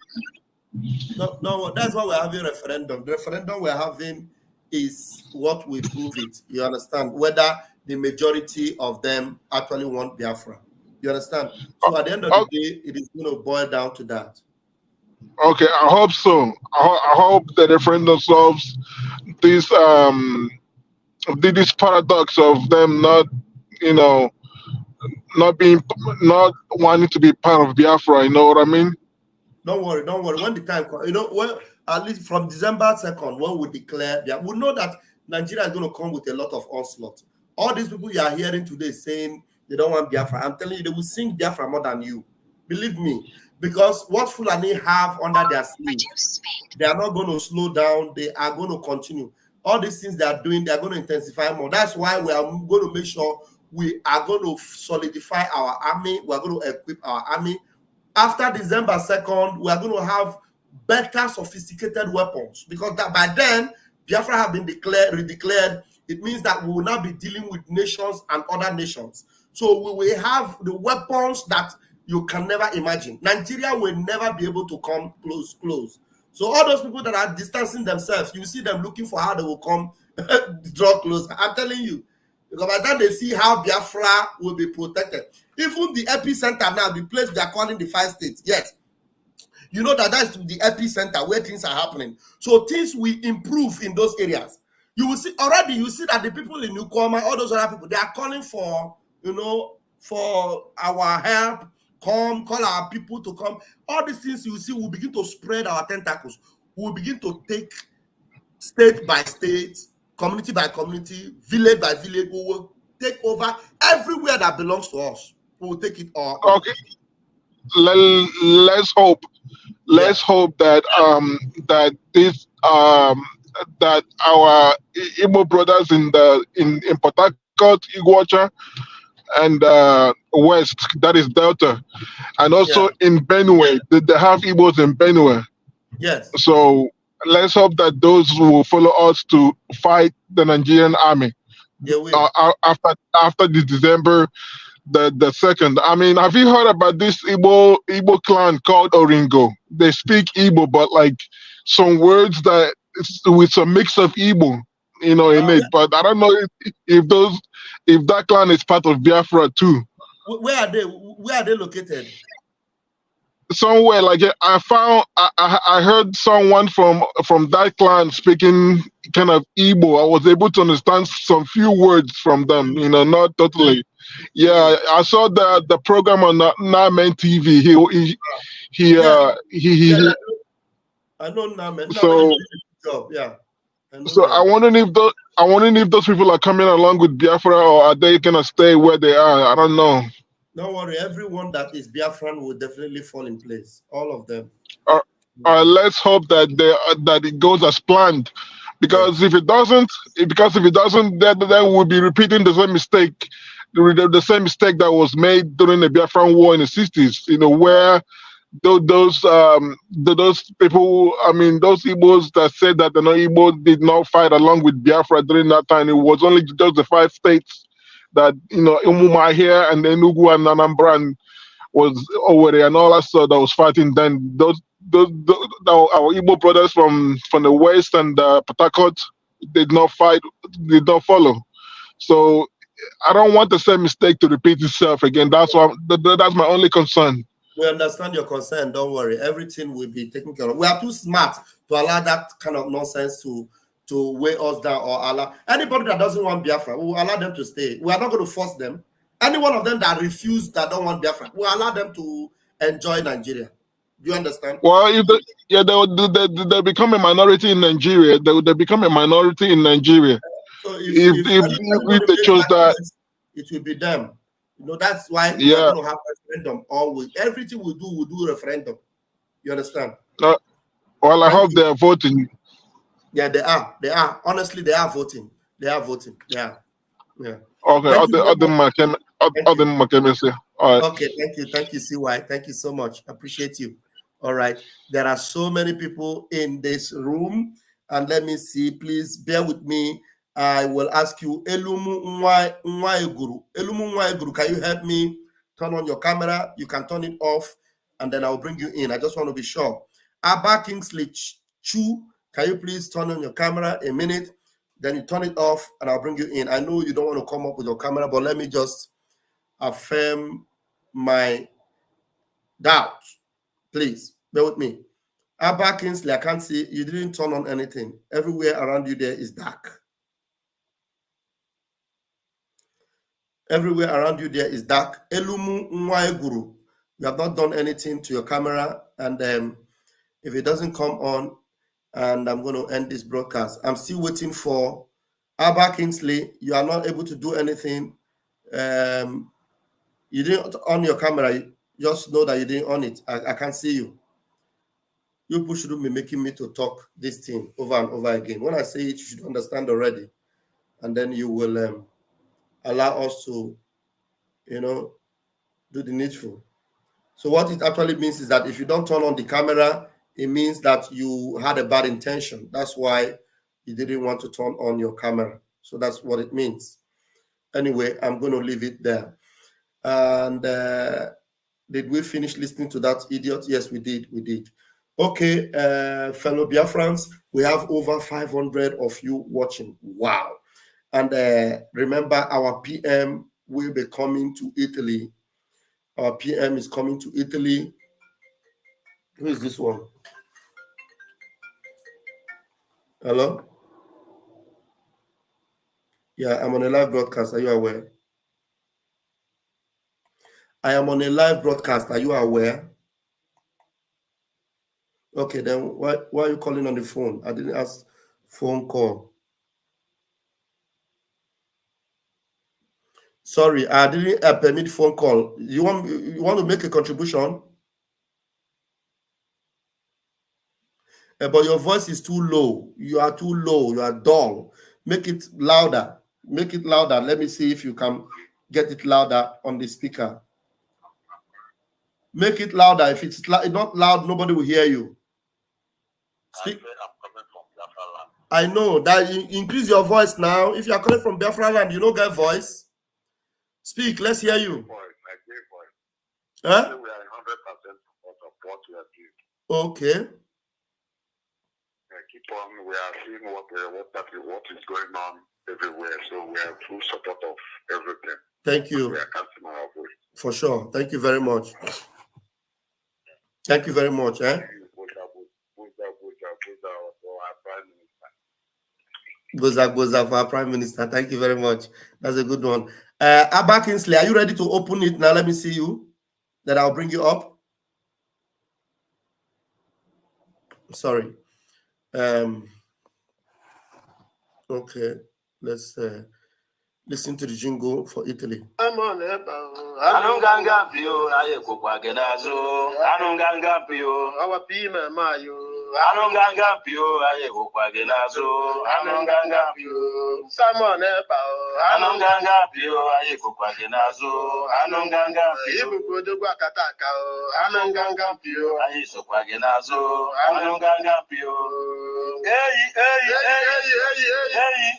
No, that's why we're having a referendum. The referendum we're having is what we prove it. You understand? Whether the majority of them actually want Biafra. You understand? So at the end of the day, it is going to boil down to that. Okay, I hope so. I hope the referendum solves this paradox of them not wanting to be part of Biafra. You know what I mean? Don't worry. When the time comes, you know, well, at least from December 2nd, when we declare, we know that Nigeria is going to come with a lot of onslaught. All these people you are hearing today saying They don't want Biafra. I'm telling you, they will sing Biafra more than you. Believe me. Because what Fulani have under their sleeves, they are not going to slow down. They are going to continue. All these things they are doing, they are going to intensify more. That's why we are going to make sure we are going to solidify our army. We are going to equip our army. After December 2nd, we are going to have better sophisticated weapons, because that by then, Biafra have been redeclared. It means that we will now be dealing with nations and other nations. So we will have the weapons that you can never imagine. Nigeria will never be able to come close. So all those people that are distancing themselves, you see them looking for how they will come draw closer. I'm telling you, because by the time they see how Biafra will be protected, even the epicenter now, the place they are calling the 5 states, yes, you know that's the epicenter where things are happening. So things will improve in those areas. You will see already. You see that the people in Nukoma, all those other people, they are calling for, for our help. Come, call our people to come. All these things you see will begin to spread our tentacles. We will begin to take state by state, community by community, village by village. We will take over everywhere that belongs to us. We will take it all. Okay. Let's hope. Let's hope that that this that our Igbo brothers in Port Harcourt, Iguacha, and West, that is Delta, and also in Benue, they have Igbos in Benue. Yes. So let's hope that those will follow us to fight the Nigerian army. After the December the 2nd. I mean, have you heard about this Igbo clan called Oringo? They speak Igbo, but like some words that with some mix of Igbo, in it. But I don't know if that clan is part of Biafra too. Where are they located? Somewhere like I heard someone from that clan speaking kind of Igbo. I was able to understand some few words from them, not totally. Yeah, I saw the program on Namen TV. I know Namen. So yeah. I'm wondering if those people are coming along with Biafra, or are they gonna stay where they are? I don't know. Don't worry, everyone that is Biafran will definitely fall in place. All of them. Let's hope that it goes as planned, because if it doesn't, then we'll be repeating the same mistake, the same mistake that was made during the Biafran War in the 60s. where those people, I mean, those Igbos that said that the Igbo did not fight along with Biafra during that time. It was only just the 5 states that Umuma here and Enugu and Anambra and was over there and all that stuff that was fighting. Then those our Igbo brothers from the west and Port Harcourt did not fight, did not follow. So I don't want the same mistake to repeat itself again. That's my only concern. We understand your concern. Don't worry. Everything will be taken care of. We are too smart to allow that kind of nonsense to weigh us down or allow anybody that doesn't want Biafra. We will allow them to stay. We are not going to force them. Any one of them that refuse, that don't want Biafra, we will allow them to enjoy Nigeria. Do you understand? Well, if they become a minority in Nigeria, they become a minority in Nigeria. So if they chose that, it will be them. That's why we're going to have referendum always. Everything we do referendum. You understand? Well, I hope they are voting. Yeah, they are. They are. Honestly, they are voting. They are voting. Yeah. Yeah. Okay. All right. Okay. Thank you, CY. Thank you so much. Appreciate you. All right. There are so many people in this room, and let me see. Please bear with me. I will ask you, Elumu Nwaeguru. Elumu Nwaeguru, can you help me turn on your camera? You can turn it off, and then I'll bring you in. I just want to be sure. Abba Kingsley Chu, can you please turn on your camera a minute? Then you turn it off, and I'll bring you in. I know you don't want to come up with your camera, but let me just affirm my doubt. Please, bear with me. Abba Kingsley, I can't see. You didn't turn on anything. Everywhere around you there is dark. Everywhere around you there is dark. Elumu Nwaeguru, you have not done anything to your camera, and if it doesn't come on, and I'm going to end this broadcast. I'm still waiting for Abba Kingsley. You are not able to do anything. You didn't on your camera. Just know that you didn't on it. I can't see you. You people shouldn't be making me to talk this thing over and over again. When I say it, you should understand already. And then you will allow us to, do the needful. So what it actually means is that if you don't turn on the camera, it means that you had a bad intention. That's why you didn't want to turn on your camera. So that's what it means. Anyway, I'm going to leave it there. And did we finish listening to that idiot? Yes, we did. We did. Okay, fellow Biafrans, we have over 500 of you watching. Wow. And remember, our PM will be coming to Italy. Our PM is coming to Italy. Who is this one? Hello? Yeah, I'm on a live broadcast. Are you aware? I am on a live broadcast. Are you aware? Okay, then why are you calling on the phone? I didn't ask phone call. Sorry, I didn't permit phone call. You want to make a contribution? But your voice is too low. You are too low. You are dull. Make it louder. Make it louder. Let me see if you can get it louder on the speaker. Make it louder. If it's not loud, nobody will hear you. Speak. I know that you increase your voice now. If you are calling from Biafra land, you don't get voice. Speak. Let's hear you. Huh? Okay. Keep on. We are seeing what is going on everywhere. So we have full support of everything. Thank you. We are casting our vote. For sure. Thank you very much. Thank you very much. Goza for our Prime Minister. Thank you very much. That's a good one. Abba Kingsley, are you ready to open it now? Let me see you. Then I'll bring you up. Sorry. Okay. Let's listen to the jingle for Italy. I'm on Anunganga Pio, Ayakwagenazo, Anunganga Pio, our Pima Mayo, Anunganga Pio, Ayakwagenazo, Anunganga Pio, Simon Eba, Anunganga Pio, Ayakwagenazo, Anunganga Pio, Wakataka, Anunganga Pio, Ayakwagenazo, Anunganga Pio, Anunganga,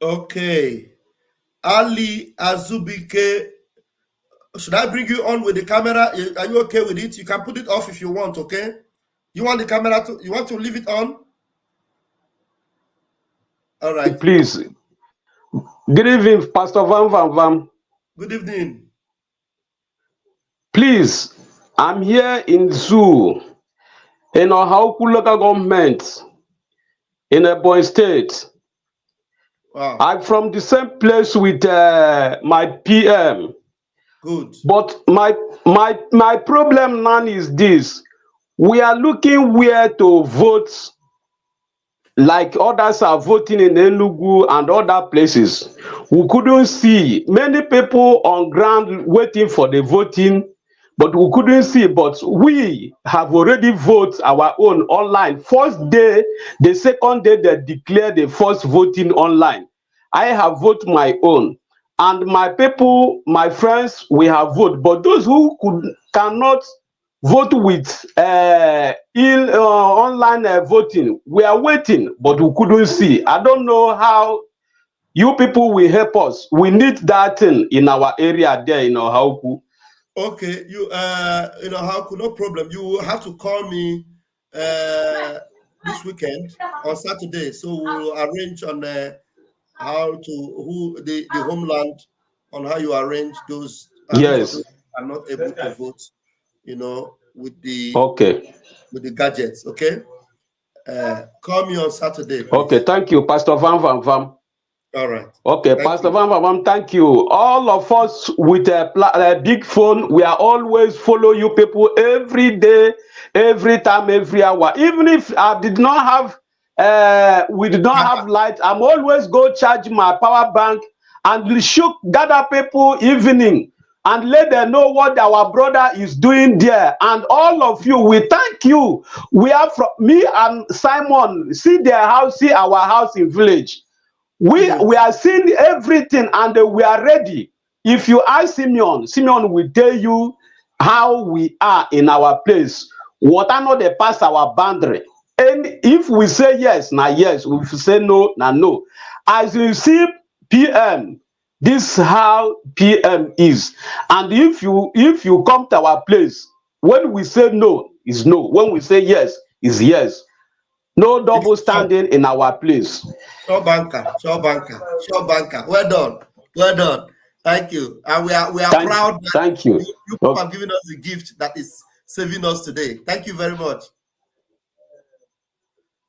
Okay. Ali Azubike, should I bring you on with the camera? Are you okay with it? You can put it off if you want, okay? You want the camera to, you want to leave it on? All right. Please. Good evening, Pastor Vam. Good evening. Please, I'm here in Zoo, in Ohauku local government, in Ebonyi State. Wow. I'm from the same place with my PM. Good. But my problem now is this. We are looking where to vote like others are voting in Enugu and other places. We couldn't see many people on ground waiting for the voting, but we couldn't see. But we have already voted our own online. First day, the second day they declared the first voting online. I have voted my own. And my people, my friends, we have voted. But those who cannot vote with online voting, we are waiting, but we couldn't see. I don't know how you people will help us. We need that thing in our area there in Ohauku. Okay, you know, Ohauku, no problem. You will have to call me this weekend on Saturday, so we'll arrange on how to the homeland, on how you arrange those. Yes. Those who are not able to vote, you know, with the gadgets. Okay. Call me on Saturday, please. Okay, thank you, Pastor Vam. All right. Okay, Pastor Vam, thank you. All of us with a big phone, we are always follow you people every day, every time, every hour. Even if I did not have, we did not have light, I'm always go charge my power bank and gather people evening and let them know what our brother is doing there. And all of you, we thank you. We are from me and Simon, see their house, see our house in village. We are seeing everything and we are ready. If you ask Simeon will tell you how we are in our place. What are not they pass our boundary. And if we say yes, now yes. If we say no, now no. As you see PM, this is how PM is. And if you come to our place, when we say no, is no. When we say yes, is yes. No double standing in our place. Sure banker. Well done. Thank you. And we are proud that thank you. You people are giving us the gift that is saving us today. Thank you very much.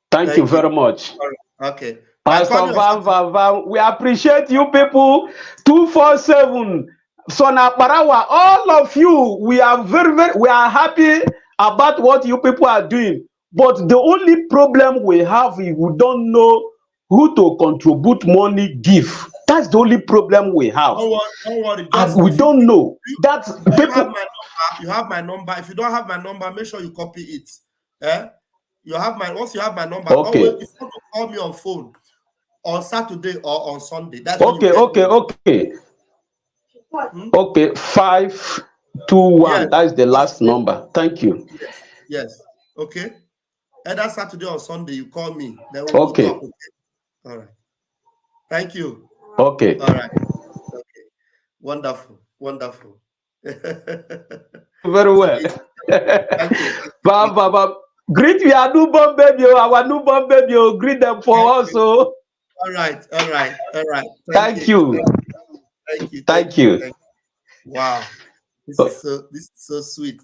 Thank you very much. Okay. Pastor Van, we appreciate you people. 247. Sona Barawa, all of you, we are we are happy about what you people are doing. But the only problem we have is we don't know who to contribute money give. That's the only problem we have. Don't worry. And we don't know. That's people. You have my number. If you don't have my number, make sure you copy it. You have once you have my number, okay. Always, if you want to call me on phone on Saturday or on Sunday. That's okay. Okay, 521. Yes. That's the last number. Thank you. Yes. Okay. Either Saturday or Sunday, you call me. Then we'll talk. Okay. All right. Thank you. Okay. All right. Okay. Wonderful. Very well. Baba. Greet our newborn baby. Greet them for us. All right. Thank you. Thank you. Wow. This is so sweet.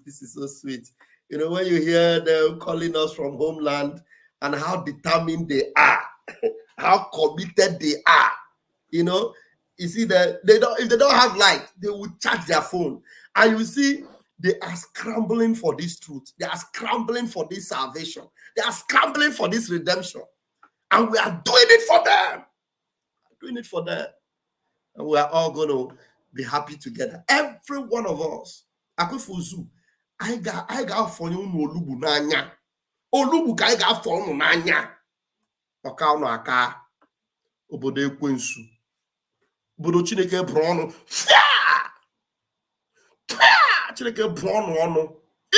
You know, when you hear them calling us from homeland and how determined they are, how committed they are, you know, you see that if they don't have light, they will charge their phone. And you see, they are scrambling for this truth. They are scrambling for this salvation. They are scrambling for this redemption. And we are doing it for them. And we are all going to be happy together. Every one of us. Akufuzu. I got for you olubu n'anya. Olubu ka I got for you n'anya. Oka no aka. Obodo ekwensu. Obodo Chineke buru ọnụ. Chineke buru ọnụ.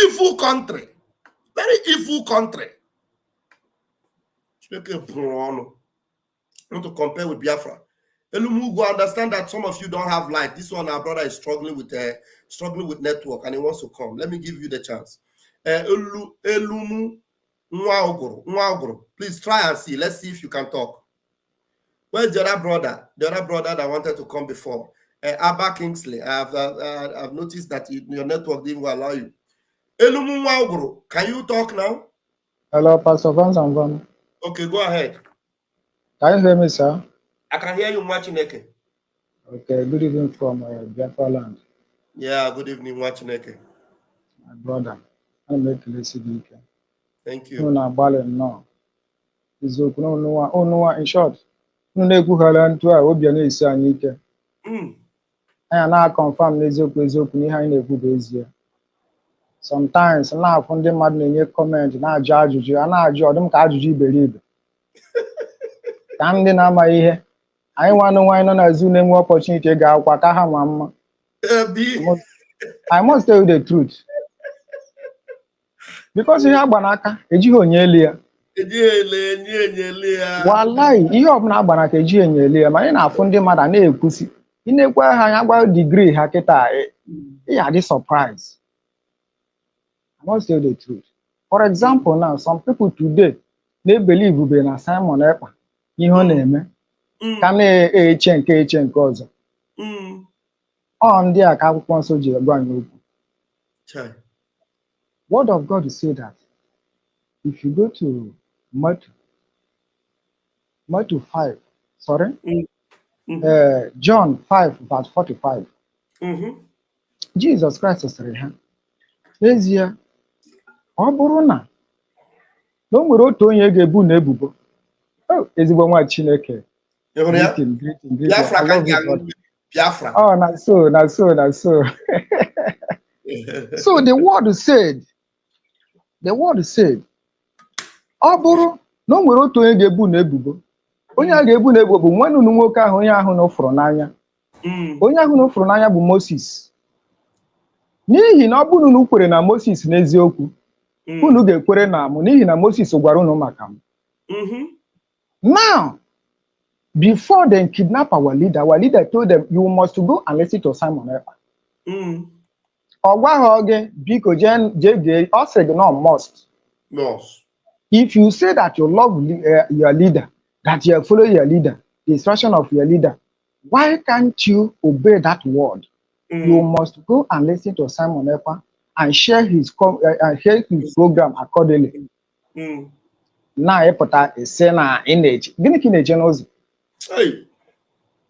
Evil country. Very evil country. Chineke buru ọnụ. I want to compare with Biafra. Elumugo, understand that some of you don't have light. This one, our brother is struggling with network and he wants to come. Let me give you the chance. Elumu Nwaogoro, please try and see. Let's see if you can talk. Where's the other brother? The other brother that wanted to come before. Abba Kingsley. I've noticed that your network didn't allow you. Elumu Nwaogoro, can you talk now? Hello, Pastor Van. Okay, go ahead. Can you hear me, sir? I can hear you, Mwachineke. Okay, good evening from Biafra land. Yeah, good evening, Mwachineke. My brother, I'm making this weekend. Thank you. No, na balance no. No, in short. No, na-ekwughala ntụ a obi na-esi anyị ike. Anyị na-confirm n'eziokwu n'ihe anyị na-ekwu bụ ezie. Sometimes na-afụ ndị mmadụ na-enye comment na-ajụ ajụjụ, a na-ajụ ọdụm ka ajụjụ iberibe. Ka ndị na-amaghị ihe, anyị nwanne nwaanyị nọ na zoo na-enwe opportunity ịga akwụkwọ ka ha ma mma. I must tell you the truth. Because ihe agba n'aka ejighị onye eli ya. Wallahi, ihe ọbụla agba n'aka ejighị onye eli ya, ma anyị na-afụ ndị mmadụ na-ekwusi. Ị na-ekwe ha anya gba degree ha kịta, ị adị surprise. I must tell you the truth. For example, now some people today they believe ube na Simon Ekpa ihe ọ na-eme ka na-eche nke ọzọ. Ọ ndị a ka akwụkwọ nsọ ji gwa anyị okwu. Word of God say that if you go to Matthew 5, sorry, John 5 verse 45. Jesus Christ sịrị ha n'ezie ọ bụrụ na o nwere otu onye ga-ebu na ebubo ezigbo nwa Chineke. Biafra. Oh, na so. So the word said, ọ bụrụ na o nwere otu onye ga-ebu na ebubo, onye a ga-ebu na ebubo bụ nwanne unu nwoke ahụ onye ahụ n'ofuru n'anya. Onye ahụ n'ofuru n'anya bụ Moses. N'ihi na ọ bụrụ na unu kwere na Moses n'eziokwu, unu ga-ekwere na mụ n'ihi na Moses gwara unu maka m. Now, before they kidnap our leader told them, you must go and listen to Simon Ekpa. Biko jege, or said no must. If you say that you love your leader, that you follow your leader, the instruction of your leader, why can't you obey that word? You must go and listen to Simon Ekpa and share his program accordingly. Now, Epota is saying in age.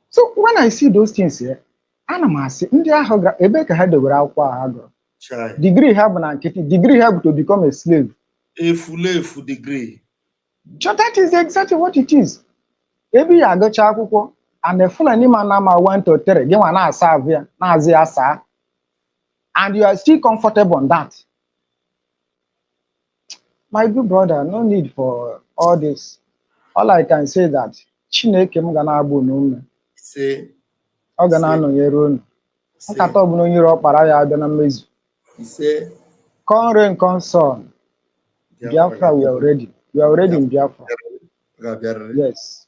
So when I see those things here, I'm saying, degree have to become a slave. A full degree. So that is exactly what it is. Maybe I go chakuko and the full animal nama went to terre, give one savia, Nazia, and you are still comfortable on that. My good brother, no need for all this. All I can say that Chineke m gana abu no say ọ ga na no yero no nkata obu no nyiro okpara ya abia na mmezu say come rain come sun Biafra we are ready in Biafra. Yes.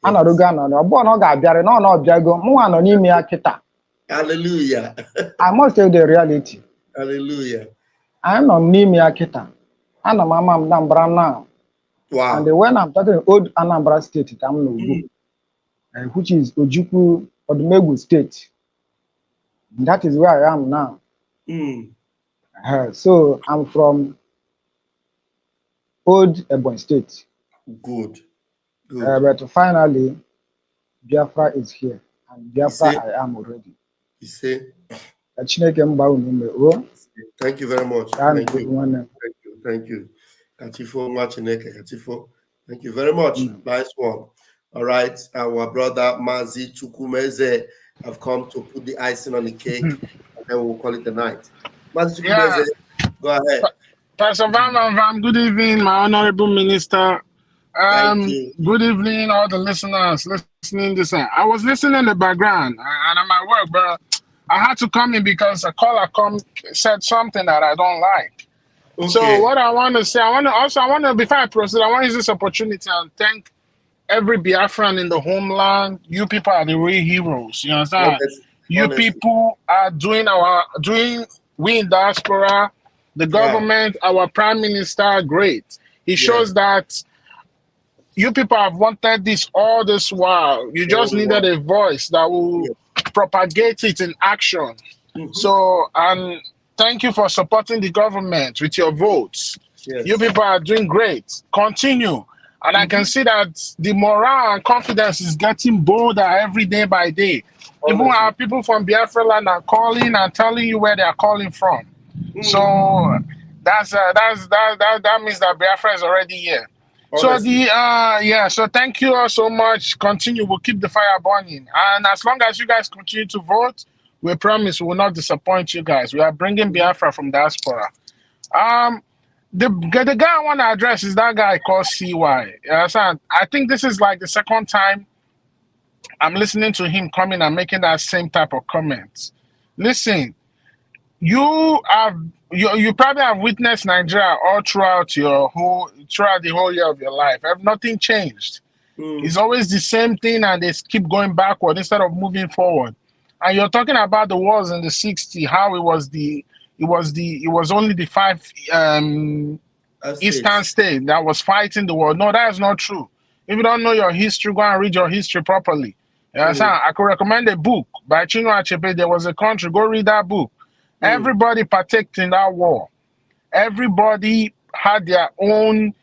Anaruga na ogbo na ọ ga-abịarị na ọ na ọbịago mụ nwa nọ n'ime ya kịta. Hallelujah. I must tell the reality. Hallelujah. I am n'ime ya kịta. Ana m ama m Anambra now. Wow. And when I'm talking old Anambra State, I'm no good, which is Ojukwu Odumegwu State. And that is where I am now. So I'm from old Ebonyi State. Good. But finally, Biafra is here, and Biafra I am already. You say. Thank you very much. Thank you. Kachifo Mwachineke, Kachifo. Thank you very much. Nice one. All right. Our brother Mazi Chukwumeze have come to put the icing on the cake, and then we'll call it a night. Mazi Chukwumeze, go ahead. Pastor Van, good evening, my honorable minister. Good evening, all the listeners listening this. I was listening in the background, and I'm at work, but I had to come in because a caller said something that I don't like. Okay. So what I want to say, before I proceed, I want to use this opportunity and thank every Biafran in the homeland, you people are the real heroes. You understand? You Honestly. people are doing we in diaspora, the government, our prime minister, great. He shows that you people have wanted this all this while. You just needed a voice that will propagate it in action. So, and thank you for supporting the government with your votes. You people are doing great. Continue. And I can see that the morale and confidence is getting bolder every day by day. Even our people from Biafra land are calling and telling you where they are calling from. So that means that Biafra is already here. So so thank you all so much. Continue. We'll keep the fire burning. And as long as you guys continue to vote, we promise we will not disappoint you guys. We are bringing Biafra from diaspora. The guy I want to address is that guy called CY. I think this is like the second time I'm listening to him coming and making that same type of comments. Listen, you probably have witnessed Nigeria all throughout the whole year of your life. Nothing changed. It's always the same thing, and they keep going backward instead of moving forward. And you're talking about the wars in the 60s, how it was only the 5 Eastern states that was fighting the war. No, that is not true. If you don't know your history, go and read your history properly. I could recommend a book by Chinua Achebe. There was a country. Go read that book. Everybody partaked in that war. Everybody had their own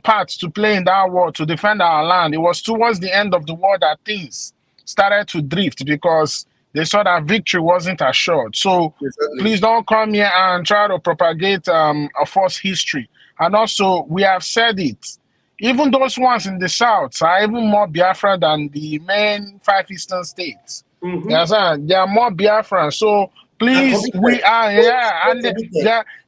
parts to play in that war to defend our land. It was towards the end of the war that things started to drift because they saw that victory wasn't assured. So please don't come here and try to propagate a false history. And also, we have said it. Even those ones in the south are even more Biafra than the main 5 Eastern states. They are more Biafra. So please, we are and they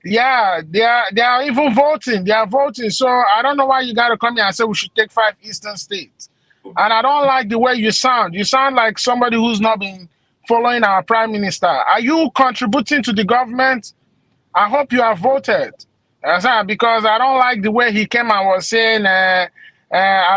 are even voting. They are voting. So I don't know why you got to come here and say we should take 5 Eastern states. And I don't like the way you sound. You sound like somebody who's not been following our prime minister. Are you contributing to the government? I hope you have voted. Because I don't like the way he came and was saying, I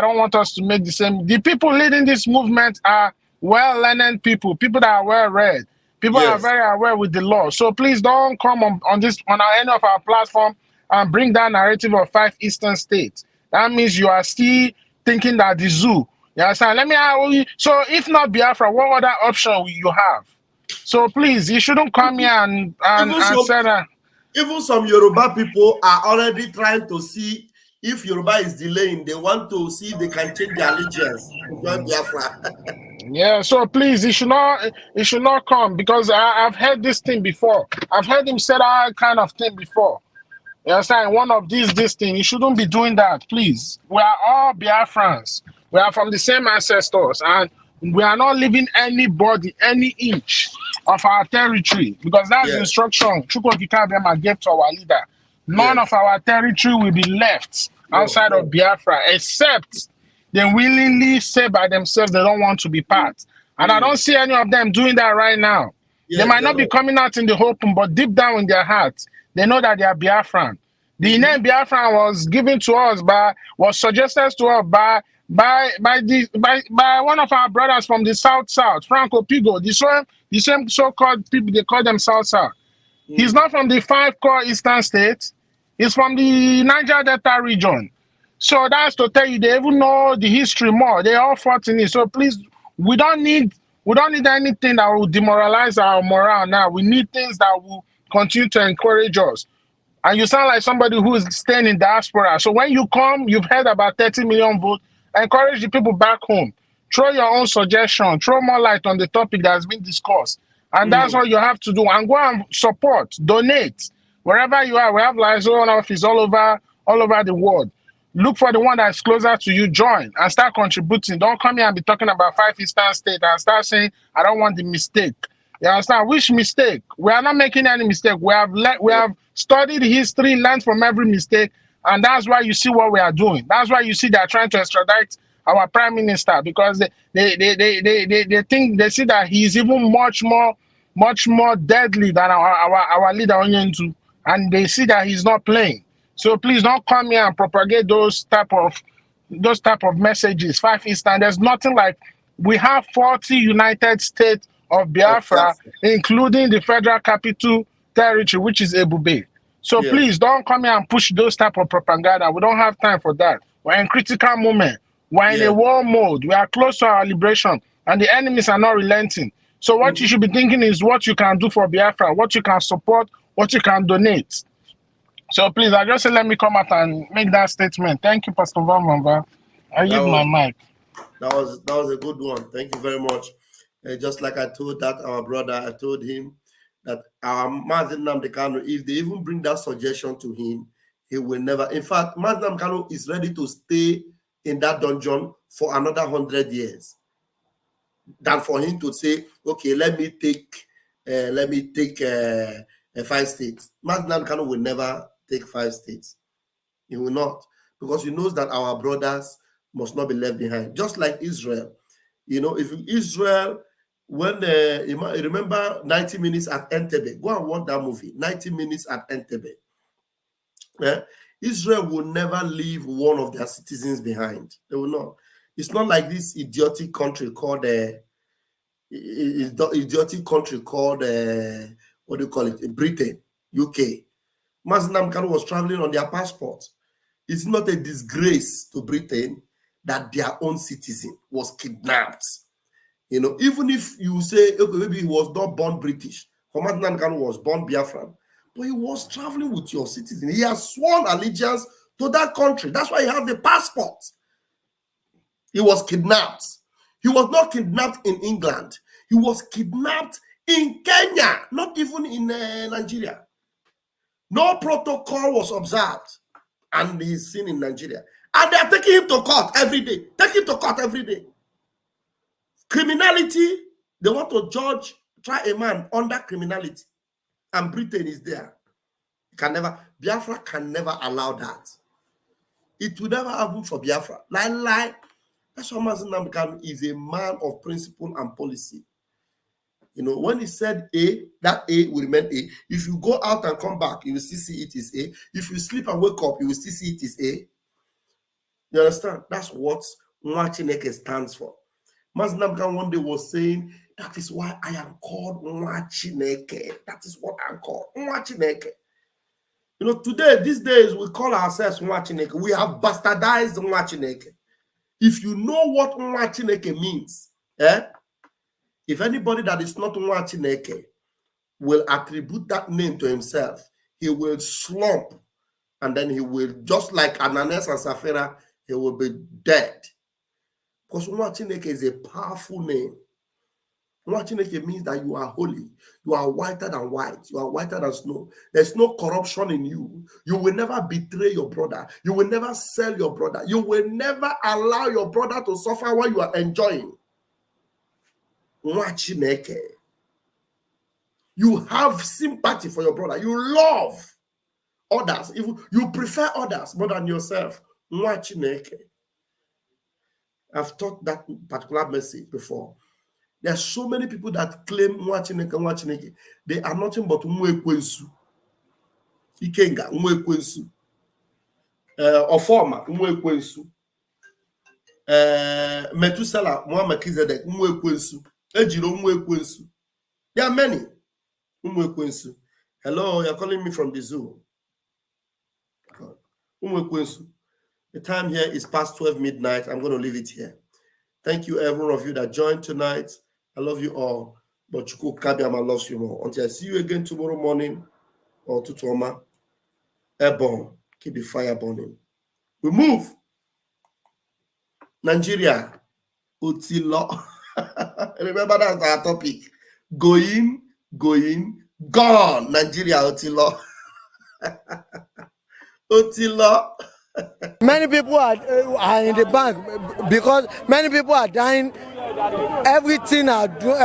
don't want us to make the same. The people leading this movement are well-learned people that are well-read. People are very aware with the law. So please don't come on any of our platform and bring that narrative of 5 Eastern states. That means you are still thinking that the zoo. You understand? So if not Biafra, what other option will you have? So please, you shouldn't come here and say that. Even some Yoruba people are already trying to see if Yoruba is delaying. They want to see if they can change their allegiance to join Biafra. Yeah, so please, it should not come because I've heard this thing before. I've heard him say that kind of thing before. You understand? One of this thing, you shouldn't be doing that, please. We are all Biafrans. We are from the same ancestors, and we are not leaving anybody any inch of our territory because that's the instruction Chukwuka Abema gave to our leader. None of our territory will be left outside of Biafra, except they willingly say by themselves they don't want to be part. And I don't see any of them doing that right now. They might not be coming out in the open, but deep down in their hearts, they know that they are Biafran. The name Biafran was given to us was suggested to us by one of our brothers from the South, Franco Pigo, the same so-called people, they call them South. He's not from the 5 core Eastern states. He's from the Niger Delta region. So that's to tell you, they even know the history more. They all fought in it. So please, we don't need anything that will demoralize our morale now. We need things that will continue to encourage us. And you sound like somebody who is staying in diaspora. So when you come, you've heard about 30 million votes. Encourage the people back home. Throw your own suggestion. Throw more light on the topic that has been discussed. And that's all you have to do. And go and support, donate. Wherever you are, we have liaison office all over the world. Look for the one that's closer to you, join, and start contributing. Don't come here and be talking about 5 Eastern states and start saying, I don't want the mistake. You understand? Which mistake? We are not making any mistake. We have studied history, learned from every mistake, and that's why you see what we are doing. That's why you see they are trying to extradite our prime minister, because they think they see that he is even much more deadly than our leader Onyendu, and they see that he's not playing. So please don't come here and propagate those type of those type of messages. 5 Eastern. There's nothing like we have 40 United States of Biafra, including the Federal Capital Territory, which is Ebube. So please don't come here and push those type of propaganda. We don't have time for that. We're in critical moment. We're in a war mode. We are close to our liberation, and the enemies are not relenting. So what you should be thinking is what you can do for Biafra, what you can support, what you can donate. So please, I just say let me come out and make that statement. Thank you, Pastor Van. I use my mic. That was a good one. Thank you very much. Just like I told that our brother, I told him that our Mazi Nnamdi Kanu, if they even bring that suggestion to him, he will never. In fact, Mazi Nnamdi Kanu is ready to stay in that dungeon for another 100 years than for him to say, okay, let me take 5 states. Mazi Nnamdi Kanu will never take 5 states. He will not, because he knows that our brothers must not be left behind. Just like Israel, if Israel, when you remember 90 minutes at Entebbe, go and watch that movie. 90 minutes at Entebbe. Israel will never leave one of their citizens behind. They will not. It's not like this idiotic country called what do you call it? Britain, UK. Mazi Nnamdi Kanu was traveling on their passport. It's not a disgrace to Britain that their own citizen was kidnapped. Even if you say, okay, maybe he was not born British, Mazi Nnamdi Kanu was born Biafran, but he was traveling with your citizen. He has sworn allegiance to that country. That's why he has the passport. He was kidnapped. He was not kidnapped in England. He was kidnapped in Kenya, not even in Nigeria. No protocol was observed, and he's seen in Nigeria. And they are taking him to court every day. Take him to court every day. Criminality, they want to try a man under criminality. And Britain is there. Biafra can never allow that. It will never happen for Biafra. That's why Mazi Nnamdi Kanu is a man of principle and policy. When he said A, that A will remain A. If you go out and come back, you will still see it is A. If you sleep and wake up, you will still see it is A. You understand? That's what Nwachineke stands for. Mazi Nnamdi Kanu one day was saying, that is why I am called Nwachineke. That is what I'm called, Nwachineke. Today, these days, we call ourselves Nwachineke. We have bastardized Nwachineke. If you know what Nwachineke means, if anybody that is not Nwachineke will attribute that name to himself, he will slump, and then he will, just like Ananias and Sapphira, he will be dead. Because Nwachineke is a powerful name. Nwachineke means that you are holy. You are whiter than white. You are whiter than snow. There's no corruption in you. You will never betray your brother. You will never sell your brother. You will never allow your brother to suffer while you are enjoying. Nwachineke. You have sympathy for your brother. You love others. You prefer others more than yourself. Nwachineke. I've taught that particular message before. There are so many people that claim Nwachineke. They are nothing but Mwekwensu. Ikenga, Mwekwensu. Ofoma, Mwekwensu. Metusela, Mwakizedek, Mwekwensu. Ejiro, Mwekwensu. There are many. Mwekwensu. Hello, you're calling me from the zoo. Mwekwensu. The time here is past 12 midnight. I'm going to leave it here. Thank you, every one of you that joined tonight. I love you all. But Chuku Kabiama loves you more. Until I see you again tomorrow morning or Tutoma, airborne, keep the fire burning. We move. Nigeria, OTILO. Remember, that's our topic. Going, gone. Nigeria, OTILO. OTILO. Many people are in the bank because many people are dying. Everything are doing.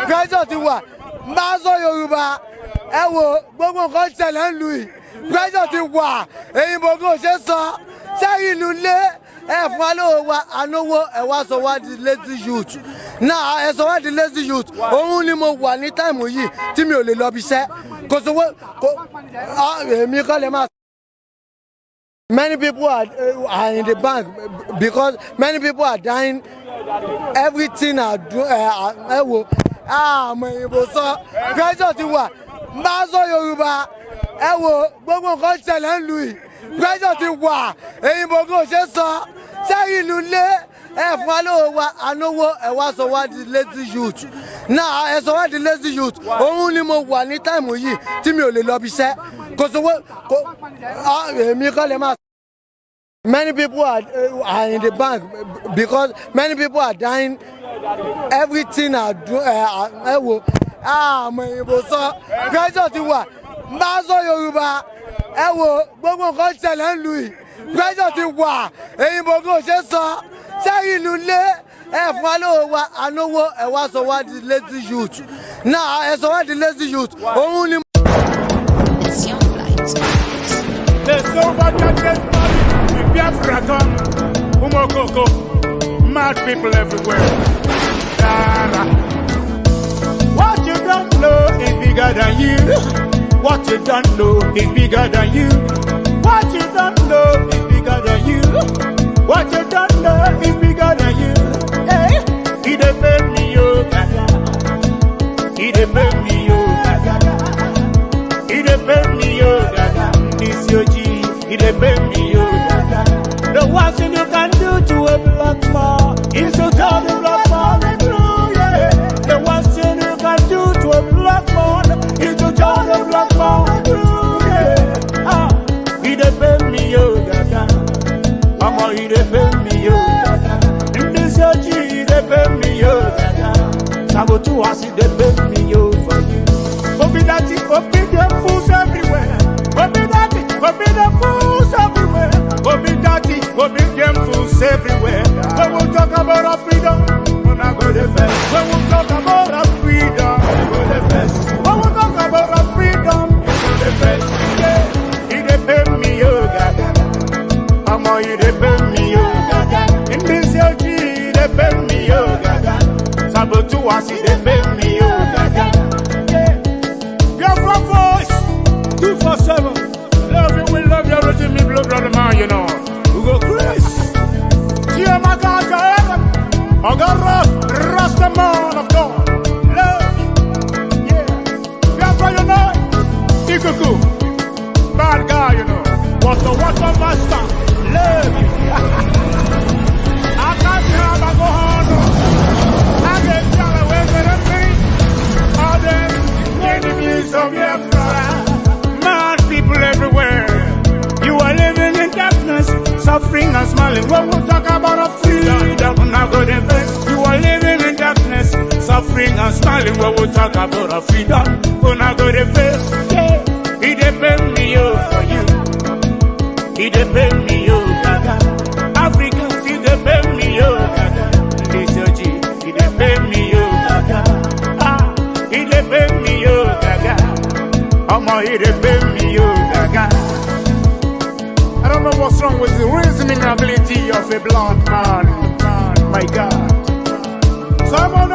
Pressure to what? Maso Yoruba. Gbogbo nǹkan ṣẹlẹ̀ Louis. Pressure to what? Eyinbo kò ṣe sọ. Ṣé ìlú lé fún alówó wa ànówó wá sọ wá di lazy youth. Now ẹ sọ wá di lazy youth. Òun ni mo wà ní táìmù yìí tí mi ò lè lọ bí iṣẹ́. Kò sówó èmi kọ́ lè máa. Many people are in the bank because many people are dying. Everything are doing. Pressure ti wà. Mbazo Yoruba. Gbogbo nǹkan ṣẹlẹ̀ ń lu yìí. Pressure ti wà. Èyí gbogbo ṣe sọ. Sẹ́yìn ìlú lé. Fún wa lówó wa ànáwó wá sọ wá di lazy youth. Náà ẹ sọ wá di lazy youth. Òun ni mo wà ní táìmù yìí tí mi ò lè lọ bí iṣẹ́. Kò sówó. Èmi kọ́ lè máa. Many people are in the bank because many people are dying. Everything are doing. Pressure ti wà. Mbazo Yoruba. Gbogbo nǹkan ṣẹlẹ̀ ń lu yìí. Pressure ti wà. Èyí gbogbo ṣe sọ. Sẹ́yìn ìlú lé. Fún wa lówó wa ànáwó wá sọ wá di lazy youth. Náà ẹ sọ wá di lazy youth. Òun ni. Biafra, Umokoko, mad people everywhere. What you don't know is bigger than you. What you don't know is bigger than you. What you don't know is bigger than you. What you don't know is bigger than you. Hey, he depend me, yo, gaga. He depend me, yo, gaga. He depend me, yo, gaga. This your G. He depend me, yo, gaga. The one thing you can do to a black man is to tell the black man the truth, yeah. The one thing you can do to a black man is to tell the black man the truth, yeah. He depend me, yo, gaga. Mama, he depend me, yo, gaga. In this your G, he depend me, yo, gaga. Sabotu has he depend me, yo, for you. Obi that it, obi them fools everywhere. Obi that it, obi them fools everywhere. Obi that it, obi them fools everywhere. When we talk about our freedom, we're not going to face. When we talk about our freedom, we're going to face. When we talk about our freedom, we're going to face. Yeah, he depend me, yo, gaga. Mama, he depend me, yo, gaga. In this your G, he depend me, yo, gaga. Sabotu was he depend me, yo, gaga. Your voice, 247. Love you, we love you, everything me blood, brother man, you know. We go Chris. Cheer my God, I got Rasta man of God. Love you, yeah. Biafra, you know. Ikuku, bad guy, you know. Water master, love you. I can't hear my go on. I get y'all away with a thing. All them enemies of Biafra. Mad people everywhere. You are living in darkness, suffering and smiling. When we talk about a freedom, we're not going to face. You are living in darkness, suffering and smiling. When we talk about a freedom, we're not going to face. Yeah. He depend me, yo, for you. He depend me, yo, gaga. Africans, he depend me, yo, gaga. This your G, he depend me, yo, gaga. He depend me, yo, gaga. He depend me, yo, gaga. I don't know what's wrong with the reasoning ability of a black man. My God. Come on,